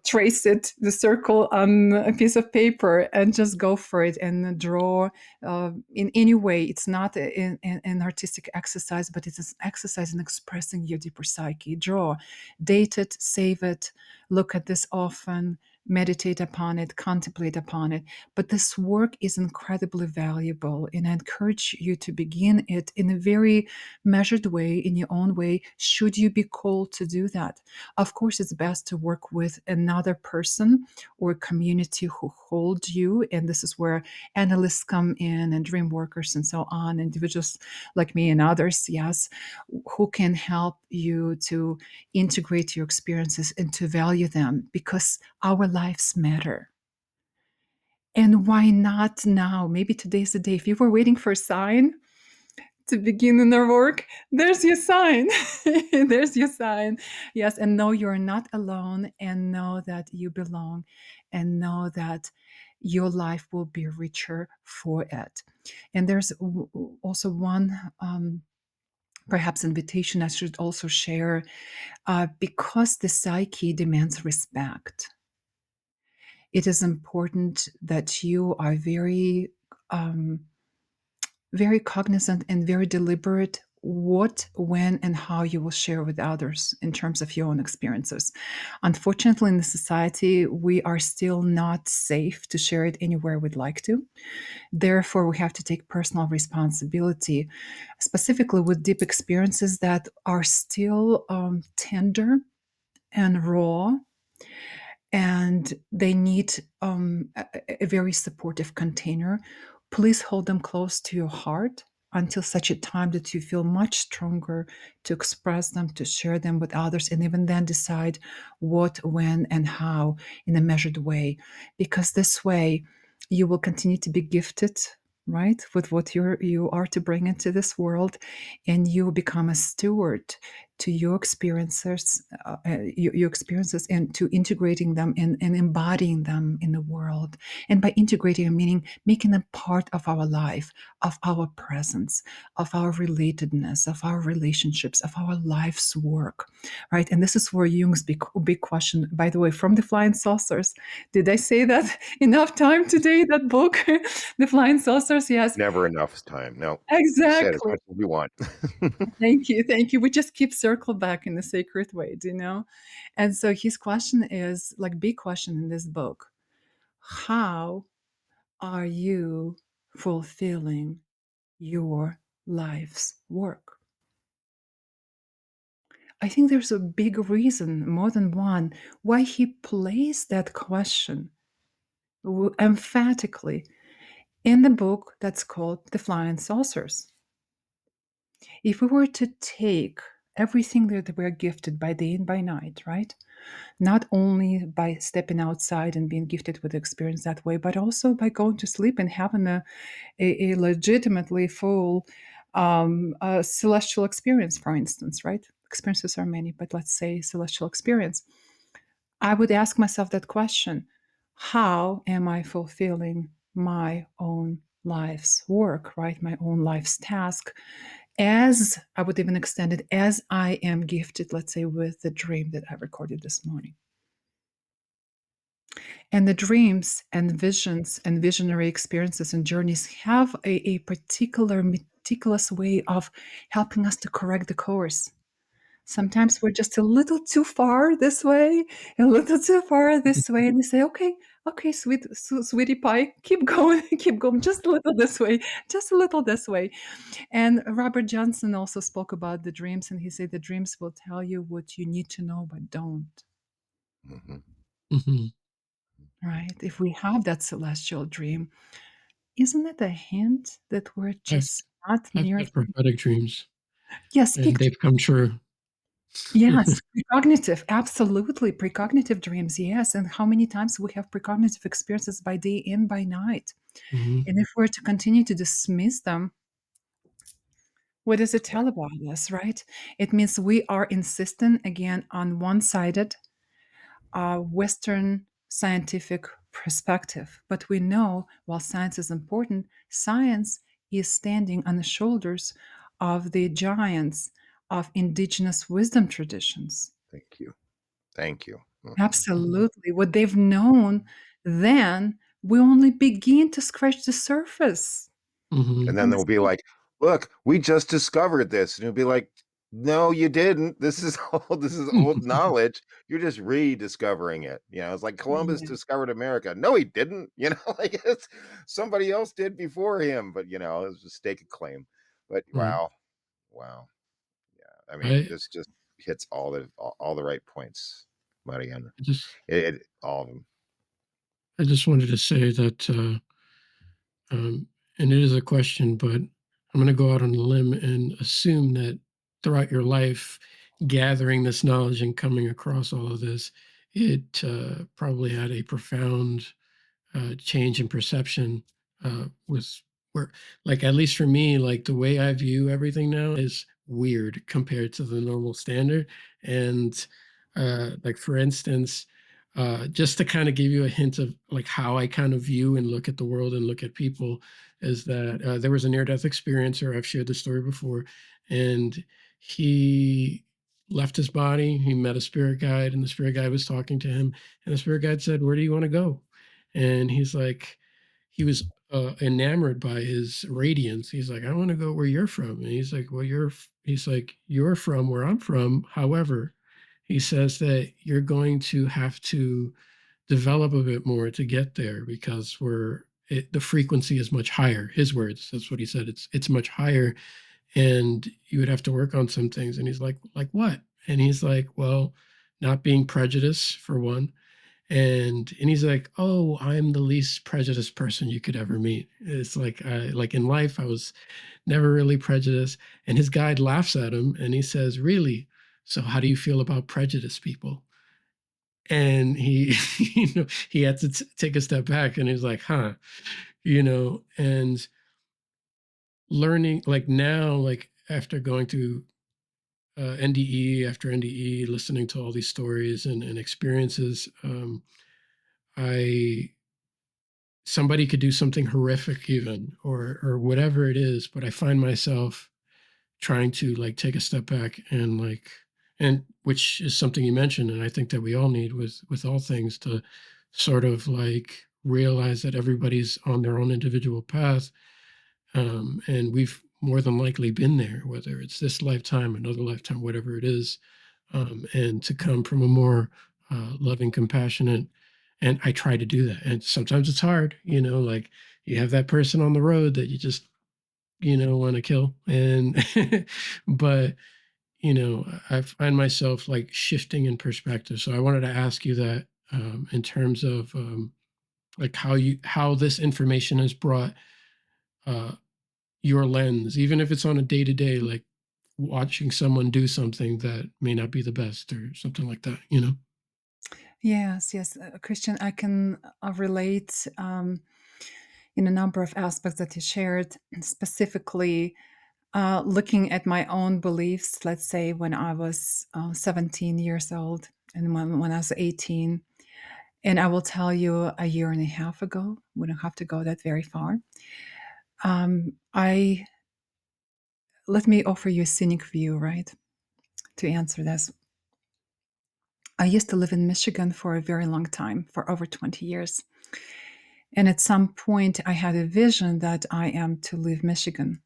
trace it, the circle on a piece of paper, and just go for it and draw in any way. It's not an artistic exercise, but it's an exercise in expressing your deeper psyche. Draw, date it, save it, look at this often, meditate upon it, contemplate upon it. But this work is incredibly valuable, and I encourage you to begin it in a very measured way, in your own way, should you be called to do that. Of course, it's best to work with another person or a community who holds you, and this is where analysts come in, and dream workers and so on, individuals like me and others, yes, who can help you to integrate your experiences and to value them, because our lives matter. And why not now? Maybe today's the day. If you were waiting for a sign to begin in their work, there's your sign. There's your sign. Yes, and know you're not alone, and know that you belong, and know that your life will be richer for it. And there's also one perhaps invitation I should also share, because the psyche demands respect. It is important that you are very, very cognizant and very deliberate what, when, and how you will share with others in terms of your own experiences. Unfortunately, in the society, we are still not safe to share it anywhere we'd like to. Therefore, we have to take personal responsibility, specifically with deep experiences that are still tender and raw, and they need a very supportive container. Please hold them close to your heart until such a time that you feel much stronger to express them, to share them with others, and even then decide what, when, and how in a measured way. Because this way, you will continue to be gifted, right, with what you are to bring into this world, and you become a steward to your experiences, your experiences, and to integrating them and embodying them in the world. And by integrating, meaning making them part of our life, of our presence, of our relatedness, of our relationships, of our life's work, right? And this is where Jung's big question, by the way, from the Flying Saucers. Did I say that enough time today? That book, The Flying Saucers, yes. Never enough time. No. You said as Exactly. much as you want. Thank you. Thank you. We just keep circle back in a sacred way, do you know? And so his question is like big question in this book. How are you fulfilling your life's work? I think there's a big reason, more than one, why he placed that question emphatically. in the book that's called The Flying Saucers. If we were to take everything that we're gifted by day and by night, right? Not only by stepping outside and being gifted with the experience that way, but also by going to sleep and having a legitimately full celestial experience, for instance, right? Experiences are many, but let's say celestial experience. I would ask myself that question: how am I fulfilling my own life's work, right? My own life's task, as I would even extend it, as I am gifted, let's say, with the dream that I recorded this morning. And the dreams and visions and visionary experiences and journeys have a particular meticulous way of helping us to correct the course. Sometimes we're just a little too far this way, a little too far this way, and you say, okay, sweetie pie, keep going, keep going, just a little this way, just a little this way. And Robert Johnson also spoke about the dreams, and he said the dreams will tell you what you need to know, but don't. Mhm. Mhm. Right? If we have that celestial dream, isn't it a hint that we're I've just not I've near? had prophetic dreams, Yes, and speak to. they've come true. Yes, precognitive, absolutely. Precognitive dreams, yes. And how many times we have precognitive experiences by day and by night. Mhm. And if we're to continue to dismiss them, what does it tell about us, right? It means we are insisting again on one-sided Western scientific perspective. But we know while science is important, science is standing on the shoulders of the giants of indigenous wisdom traditions. Thank you. Thank you. Mhm. Absolutely. What they've known then, we only begin to scratch the surface. Mhm. And then And they'll be like, "Look, we just discovered this." And you'll be like, "No, you didn't. This is old knowledge. You're just rediscovering it." It's like Columbus yeah. discovered America. No, he didn't. Like it's somebody else did before him, but it was a stake of claim. But Right. wow, wow. Yeah. I mean, I this just hits all the right points, Mariana. I just All of them. I just wanted to say that, and it is a question, but I'm going to go out on a limb and assume that throughout your life, gathering this knowledge and coming across all of this, it probably had a profound change in perception was where, like, at least for me, like the way I view everything now is weird compared to the normal standard. And like, for instance, just to kind of give you a hint of like how I kind of view and look at the world and look at people, is that there was a near-death experiencer. I've shared this story before, and he left his body. He met a spirit guide, and the spirit guide was talking to him, and the spirit guide said, "Where do you want to go?" And he's like, he was enamored by his radiance. He's like, "I want to go where you're from." And he's like, he's like, "You're from where I'm from. However," he says, "that you're going to have to develop a bit more to get there because the frequency is much higher." His words, that's what he said. It's much higher, and you would have to work on some things. And he's like what? And he's like, "Well, not being prejudiced for one." And he's like, "Oh, I'm the least prejudiced person you could ever meet." It's like in life, I was never really prejudiced. And his guide laughs at him and he says, "Really? So how do you feel about prejudiced people?" And he, he had to take a step back and he's like, "Huh," and learning, like, now, like, after going through NDE after NDE, listening to all these stories and experiences, I somebody could do something horrific even, or whatever it is, but I find myself trying to, like, take a step back and, like, and which is something you mentioned, and I think that we all need with all things, to sort of like realize that everybody's on their own individual path, and we've more than likely been there, whether it's this lifetime, another lifetime, whatever it is, and to come from a more loving, compassionate. And I try to do that. And sometimes it's hard, like, you have that person on the road that you just, want to kill. And, but, I find myself like shifting in perspective. So I wanted to ask you that, in terms of, like, how this information is brought your lens, even if it's on a day-to-day, like watching someone do something that may not be the best or something like that, you know? Yes, yes, Christian, I can relate in a number of aspects that you shared, specifically looking at my own beliefs, let's say when I was 17 years old and when I was 18. And I will tell you a year and a half ago, we don't have to go that very far. Let me offer you a cynic view, right, to answer this. I used to live in Michigan for a very long time, for over 20 years. And at some point, I had a vision that I am to leave Michigan.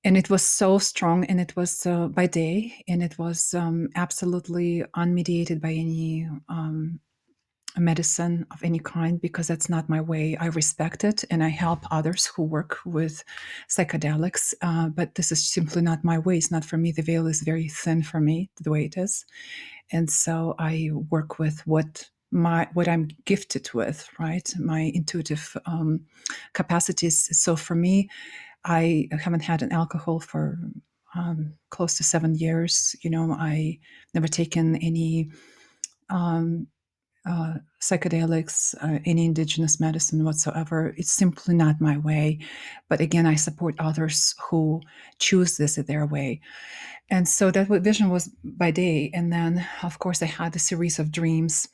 And it was so strong, and it was by day, and it was absolutely unmediated by any medicine of any kind, because that's not my way. I respect it, and I help others who work with psychedelics, but this is simply not my way. It's not for me. The veil is very thin for me, the way it is. And so I work with what I'm gifted with, right? My intuitive capacities. So for me, I haven't had an alcohol for close to 7 years. I never taken any psychedelics, any indigenous medicine whatsoever. It's simply not my way. But again, I support others who choose this their way. And so that vision was by day. And then, of course, I had a series of dreams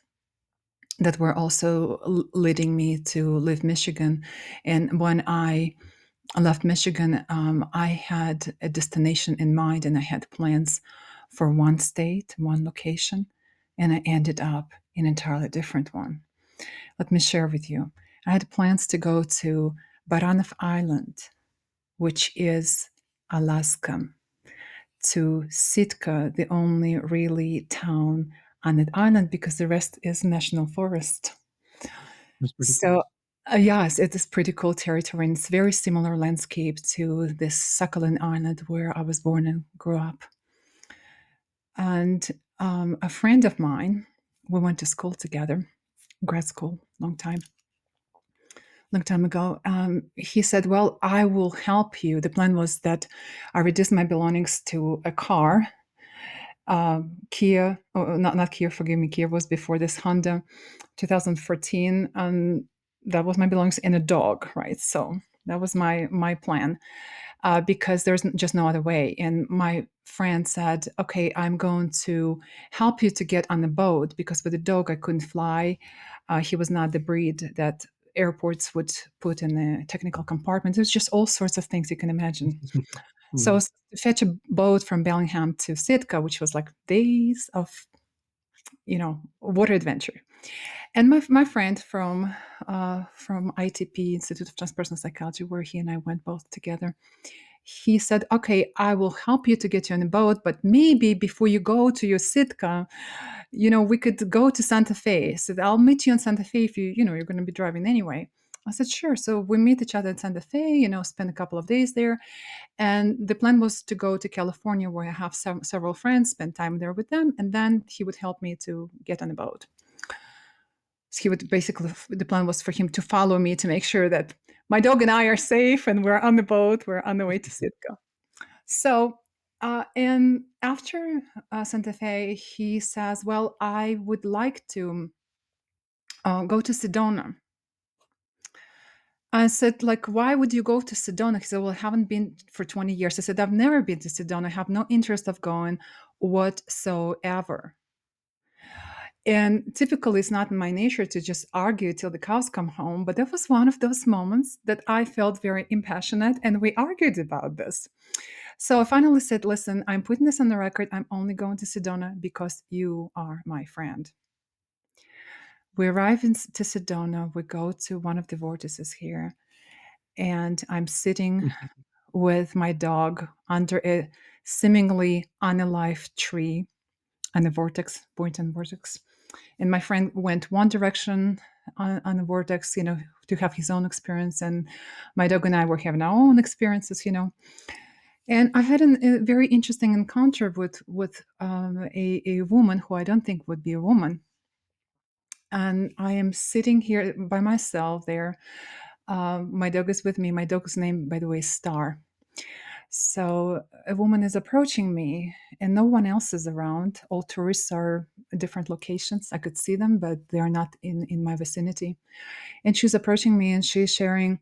that were also leading me to leave Michigan. And when I left Michigan, I had a destination in mind, and I had plans for one state, one location, and I ended up in an entirely different one. Let me share with you. I had plans to go to Baranov Island, which is Alaska, to Sitka, the only really town on that island, because the rest is national forest. That's pretty So, cool. yes, it is pretty cool territory, and it's very similar landscape to this Sakhalin Island where I was born and grew up. And a friend of mine, we went to school together, grad school, long time ago. He said, "Well, I will help you." The plan was that I reduced my belongings to a car, Kia, not Kia, forgive me, Kia was before this, Honda, 2014. That was my belongings, and a dog, right? So that was my plan, because there's just no other way. And my friend said, "Okay, I'm going to help you to get on the boat, because with the dog I couldn't fly. He was not the breed that airports would put in the technical compartment. There's just all sorts of things you can imagine." So to fetch a boat from Bellingham to Sitka, which was like days of, water adventure. And my friend from ITP, Institute of Transpersonal Psychology, where he and I went both together, he said, "Okay, I will help you to get you on a boat, but maybe before you go to your Sitka, we could go to Santa Fe. So I'll meet you in Santa Fe if you're going to be driving anyway." I said, "Sure." So we meet each other in Santa Fe, spend a couple of days there. And the plan was to go to California, where I have several friends, spend time there with them, and then he would help me to get on a boat. So he would basically, the plan was for him to follow me to make sure that my dog and I are safe and we're on the boat, we're on the way to Sitka. So, and after Santa Fe, he says, "Well, I would like to go to Sedona." I said, "Like, why would you go to Sedona?" He said, "Well, I haven't been for 20 years. I said, "I've never been to Sedona. I have no interest of going whatsoever." And typically, it's not in my nature to just argue till the cows come home. But that was one of those moments that I felt very impassionate, and we argued about this. So I finally said, "Listen, I'm putting this on the record. I'm only going to Sedona because you are my friend." We arrive to Sedona. We go to one of the vortices here, and I'm sitting with my dog under a seemingly unalive tree on the vortex, Boynton vortex. And my friend went one direction on the vortex, to have his own experience. And my dog and I were having our own experiences, And I had a very interesting encounter with a woman who I don't think would be a woman. And I am sitting here by myself there. My dog is with me. My dog's name, by the way, is Star. So a woman is approaching me, and no one else is around. All tourists are at different locations. I could see them, but they are not in my vicinity. And she's approaching me, and she's sharing.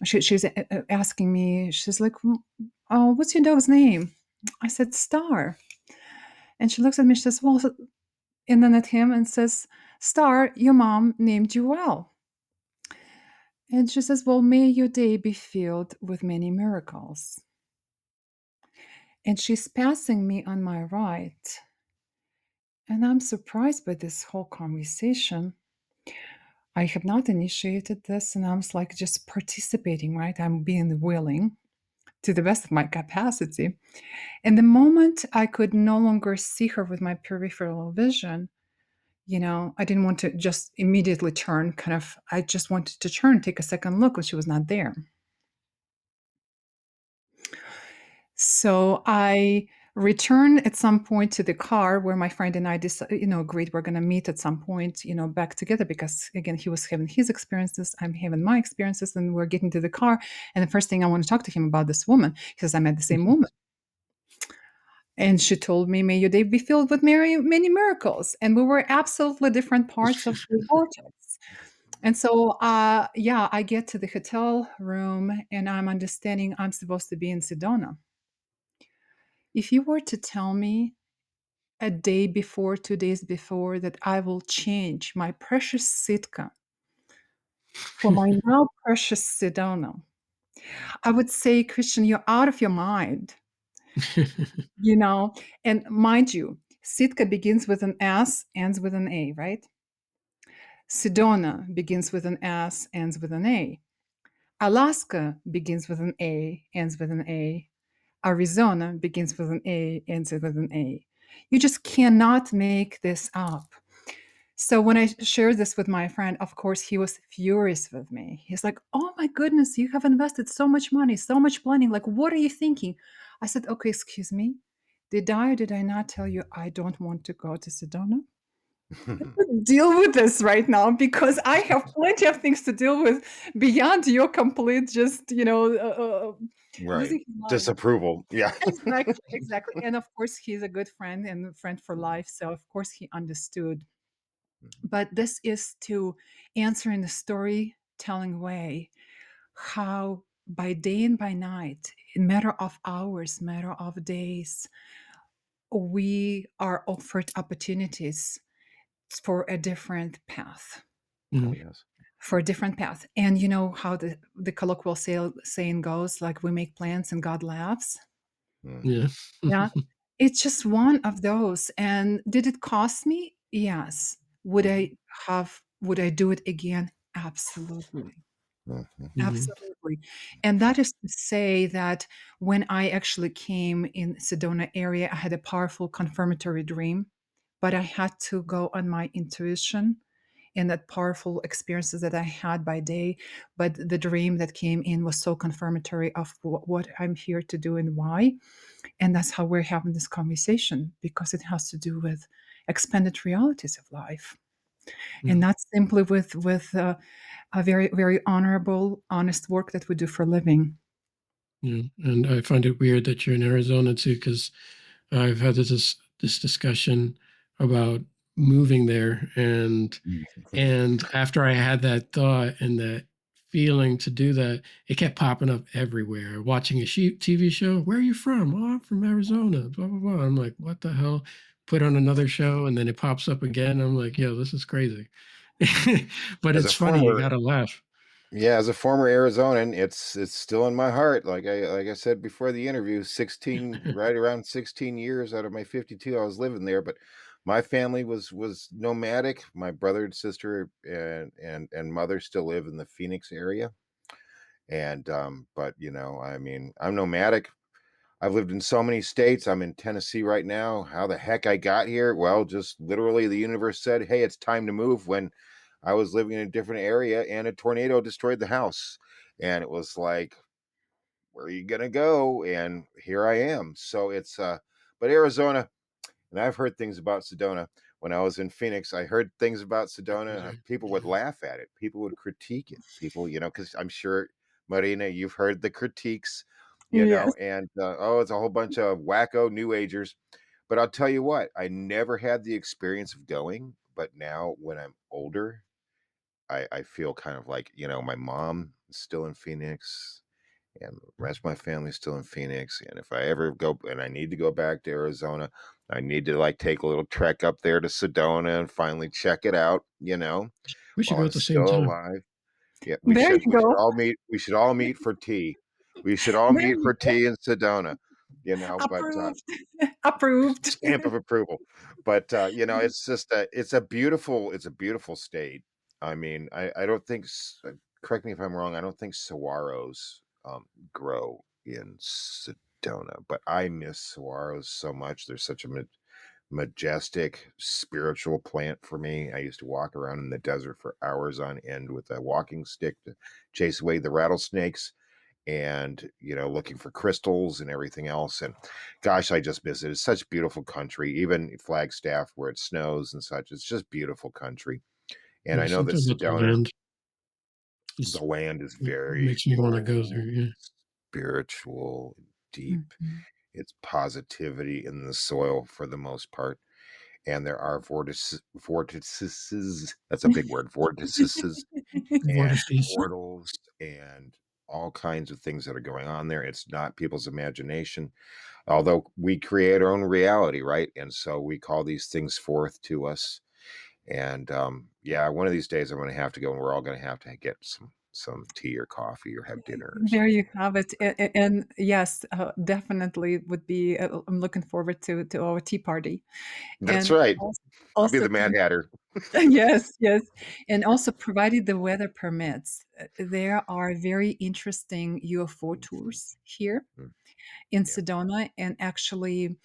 She's asking me. She's like, "Oh, what's your dog's name?" I said, "Star." And she looks at me. She says, "Well," and then at him and says, "Star, your mom named you well." And she says, "Well, may your day be filled with many miracles." And she's passing me on my right. And I'm surprised by this whole conversation. I have not initiated this, and I'm like just participating, right? I'm being willing to the best of my capacity. And the moment I could no longer see her with my peripheral vision, I didn't want to just immediately turn, I just wanted to turn, take a second look, but she was not there. So I returned at some point to the car where my friend and I agreed we're going to meet at some point, back together, because again, he was having his experiences, I'm having my experiences, and we're getting to the car. And the first thing I want to talk to him about this woman, because I met the same woman. And she told me, "May your day be filled with many miracles." And we were absolutely different parts of the vortex. And so, I get to the hotel room and I'm understanding I'm supposed to be in Sedona. If you were to tell me a day before, 2 days before, that I will change my precious Sitka for my now precious Sedona, I would say, "Christian, you're out of your mind." And mind you, Sitka begins with an S, ends with an A, right? Sedona begins with an S, ends with an A. Alaska begins with an A, ends with an A. Arizona begins with an A, ends with an A. You just cannot make this up. So when I shared this with my friend, of course, he was furious with me. He's like, "Oh my goodness, you have invested so much money, so much planning. Like, what are you thinking?" I said, "Okay, excuse me. Did I or did I not tell you I don't want to go to Sedona? Deal with this right now, because I have plenty of things to deal with beyond your complete just, Right. losing his mind." Disapproval. Yeah. Exactly, exactly. And of course, he's a good friend and a friend for life. So of course he understood. But this is to answer in a storytelling way how by day and by night, in matter of hours, matter of days, we are offered opportunities for a different path. Oh, yes. For a different path. And you know how the colloquial saying goes, like, we make plans and God laughs. Mm. Yeah. Yeah. It's just one of those. And did it cost me? Yes. Would I do it again? Absolutely. Mhm. Mhm. Absolutely. And that is to say that when I actually came in Sedona area, I had a powerful confirmatory dream, but I had to go on my intuition and that powerful experiences that I had by day. But the dream that came in was so confirmatory of what I'm here to do and why. And that's how we're having this conversation, because it has to do with expanded realities of life, and Yeah. not simply with a very, very honorable, honest work that we do for a living. Yeah. And I find it weird that you're in Arizona too, because I've had this discussion about moving there, and after I had that thought and that feeling to do that, it kept popping up everywhere. Watching a TV show, "Where are you from?" "Oh, I'm from Arizona." Blah blah blah. I'm like, "What the hell?" Put on another show, and then it pops up again. I'm like, "Yo, this is crazy," but As a it's funny. You former gotta laugh. Yeah, as a former Arizonan, it's still in my heart. Like I said before the interview, 16 right around 16 years out of my 52 I was living there, but my family was nomadic. My brother and sister and mother still live in the Phoenix area. And but I mean, I'm nomadic. I've lived in so many states. I'm in Tennessee right now. How the heck I got here? Well, just literally the universe said, "Hey, it's time to move," when I was living in a different area and a tornado destroyed the house. And it was like, "Where are you going to go?" And here I am. So it's but Arizona, and I've heard things about Sedona. when I was in Phoenix, I heard things about Sedona. People would laugh at it. People would critique it. People, because I'm sure, Marina, you've heard the critiques, Yes. and oh, it's a whole bunch of wacko New Agers. But I'll tell you what, I never had the experience of going. But now, when I'm older, I feel kind of like, my mom is still in Phoenix and the rest of my family's still in Phoenix. And if I ever go and I need to go back to Arizona, I need to like take a little trek up there to Sedona and finally check it out, We should while go I'm at the same still time. alive. Yeah, we There should. you We should go. all meet. We should all meet for tea. We should all There meet you for go. tea in Sedona, but Approved. Approved. stamp of approval. But it's just it's a beautiful state. I mean, I don't think. Correct me if I'm wrong. I don't think saguaros grow in Sedona, but I miss saguaros so much. They're such a majestic spiritual plant for me. I used to walk around in the desert for hours on end with a walking stick to chase away the rattlesnakes and looking for crystals and everything else. And gosh, I just miss it. It's such beautiful country. Even Flagstaff where it snows and such, it's just beautiful country. And Yeah, I know that something about the Sedona, land the just land is very makes me want to go there. Yeah. spiritual, deep. Mhm. It's positivity in the soil for the most part. And there are vortices, that's a big word, vortices and Vortices. portals and all kinds of things that are going on there. It's not people's imagination, although we create our own reality, right? And so we call these things forth to us. And yeah, one of these days I'm going to have to go, and we're all going to have to get some tea or coffee or have dinner or There something. you have it. And yes, definitely would be. I'm looking forward to our tea party, That's and right. I'll be also the Mad Hatter. yes, yes, and also provided the weather permits, there are very interesting UFO tours here Mm, in yeah. Sedona, and actually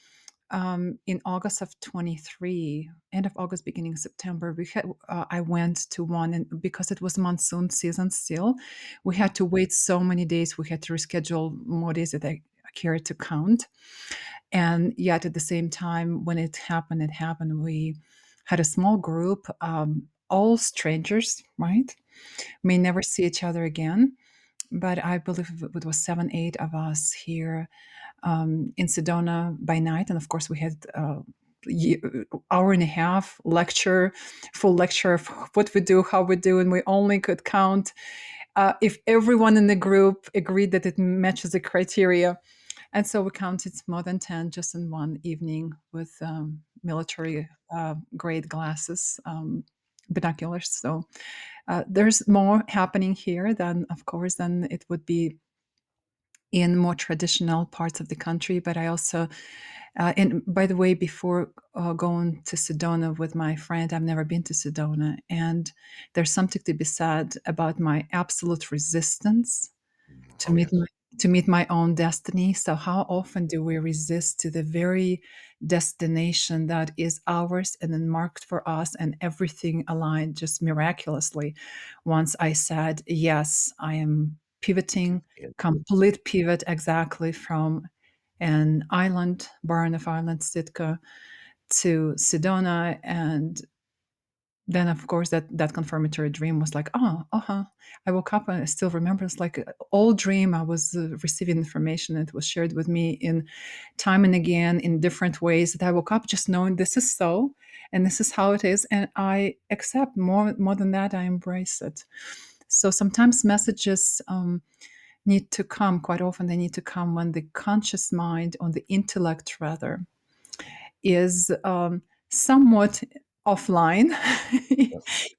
in August of 23, end of August, beginning of September, I went to one, and because it was monsoon season still, we had to wait so many days. We had to reschedule more days that I care to count. And yet at the same time, when it happened, we had a small group, all strangers, right? May never see each other again. But I believe it was 7, 8 of us here in Sedona by night, and of course we had hour and a half lecture, full lecture of what we do, how we do, and we only could count if everyone in the group agreed that it matches the criteria. And so we counted more than 10 just in one evening with military grade glasses, binoculars. So there's more happening here than, of course, than it would be in more traditional parts of the country. But I also, and by the way, before going to Sedona with my friend, I've never been to Sedona. And there's something to be said about my absolute resistance to Oh meet yes. my own destiny. So how often do we resist to the very destination that is ours and then marked for us, and everything aligned just miraculously once I said yes, I am pivoting, Into it. complete pivot, exactly from an island, Baranof Island, Sitka, to Sedona. And then of course that confirmatory dream was like, oh, uh-huh. I woke up and I still remember, it's like an old dream. I was receiving information, and it was shared with me in time and again in different ways, that I woke up just knowing this is so, and this is how it is, and I accept. More than that, I embrace it. So sometimes messages need to come, quite often they need to come when the conscious mind, or the intellect rather, is somewhat offline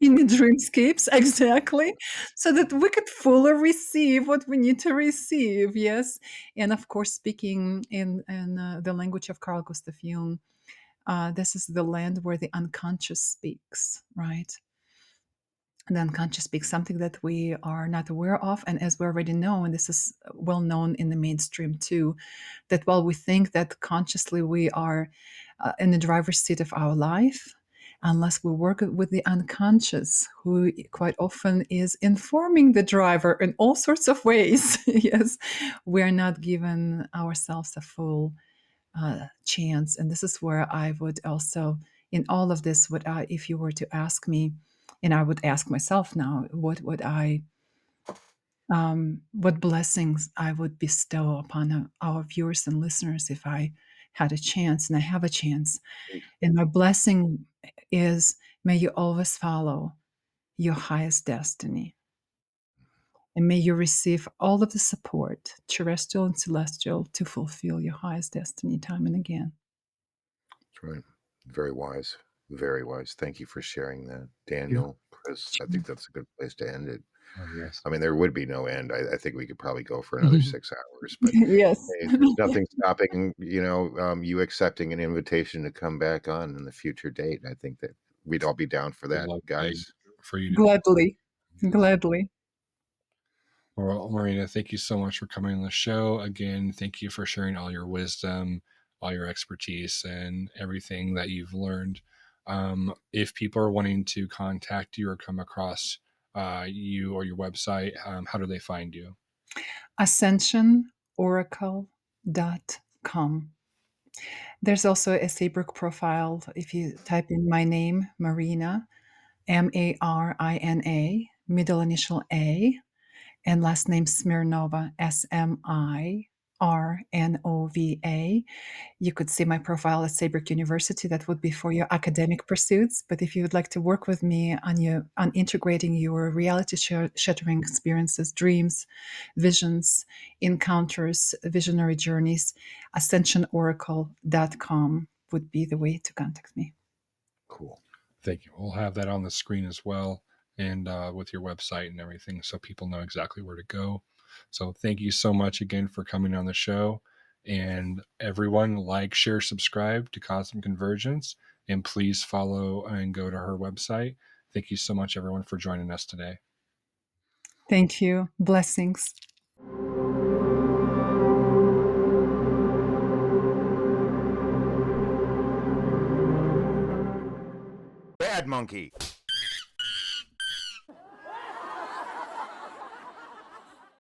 in the dreamscapes, exactly, so that we could fully receive what we need to receive. Yes, and of course, speaking in the language of Carl Gustav Jung, this is the land where the unconscious speaks, right? And the unconscious speaks something that we are not aware of. And as we already know, and this is well known in the mainstream too, that while we think that consciously we are in the driver's seat of our life, unless we work with the unconscious, who quite often is informing the driver in all sorts of ways, yes, we are not given ourselves a full chance. And this is where I would also in all of this, if you were to ask me, and I would ask myself now, what blessings I would bestow upon our viewers and listeners if I had a chance, and I have a chance. And my blessing is, may you always follow your highest destiny. And may you receive all of the support, terrestrial and celestial, to fulfill your highest destiny time and again. That's right. Very wise. Very wise. Thank you for sharing that, Daniel, Chris. I think that's a good place to end it. Oh, yes. I mean, there would be no end. I think we could probably go for another 6 hours, but Yes. hey, there's nothing stopping, you accepting an invitation to come back on in the future date. I think that we'd all be down for We'd that, love guys. for you to. Gladly. Gladly. Well, Marina, thank you so much for coming on the show. Again, thank you for sharing all your wisdom, all your expertise, and everything that you've learned. If people are wanting to contact you or come across you or your website, how do they find you? AscensionOracle.com. There's also a Saybrook profile. If you type in my name, Marina, Marina, middle initial A, and last name Smirnova, Smirnova. You could see my profile at Saybrook University. That would be for your academic pursuits. But if you would like to work with me on integrating your reality shattering experiences, dreams, visions, encounters, visionary journeys, ascensionoracle.com would be the way to contact me. Cool. Thank you. We'll have that on the screen as well, and with your website and everything, so people know exactly where to go. So thank you so much again for coming on the show. And everyone, like, share, subscribe to Cosmic Convergence, and please follow and go to her website. Thank you so much, everyone, for joining us today. Thank you. Blessings. Bad monkey.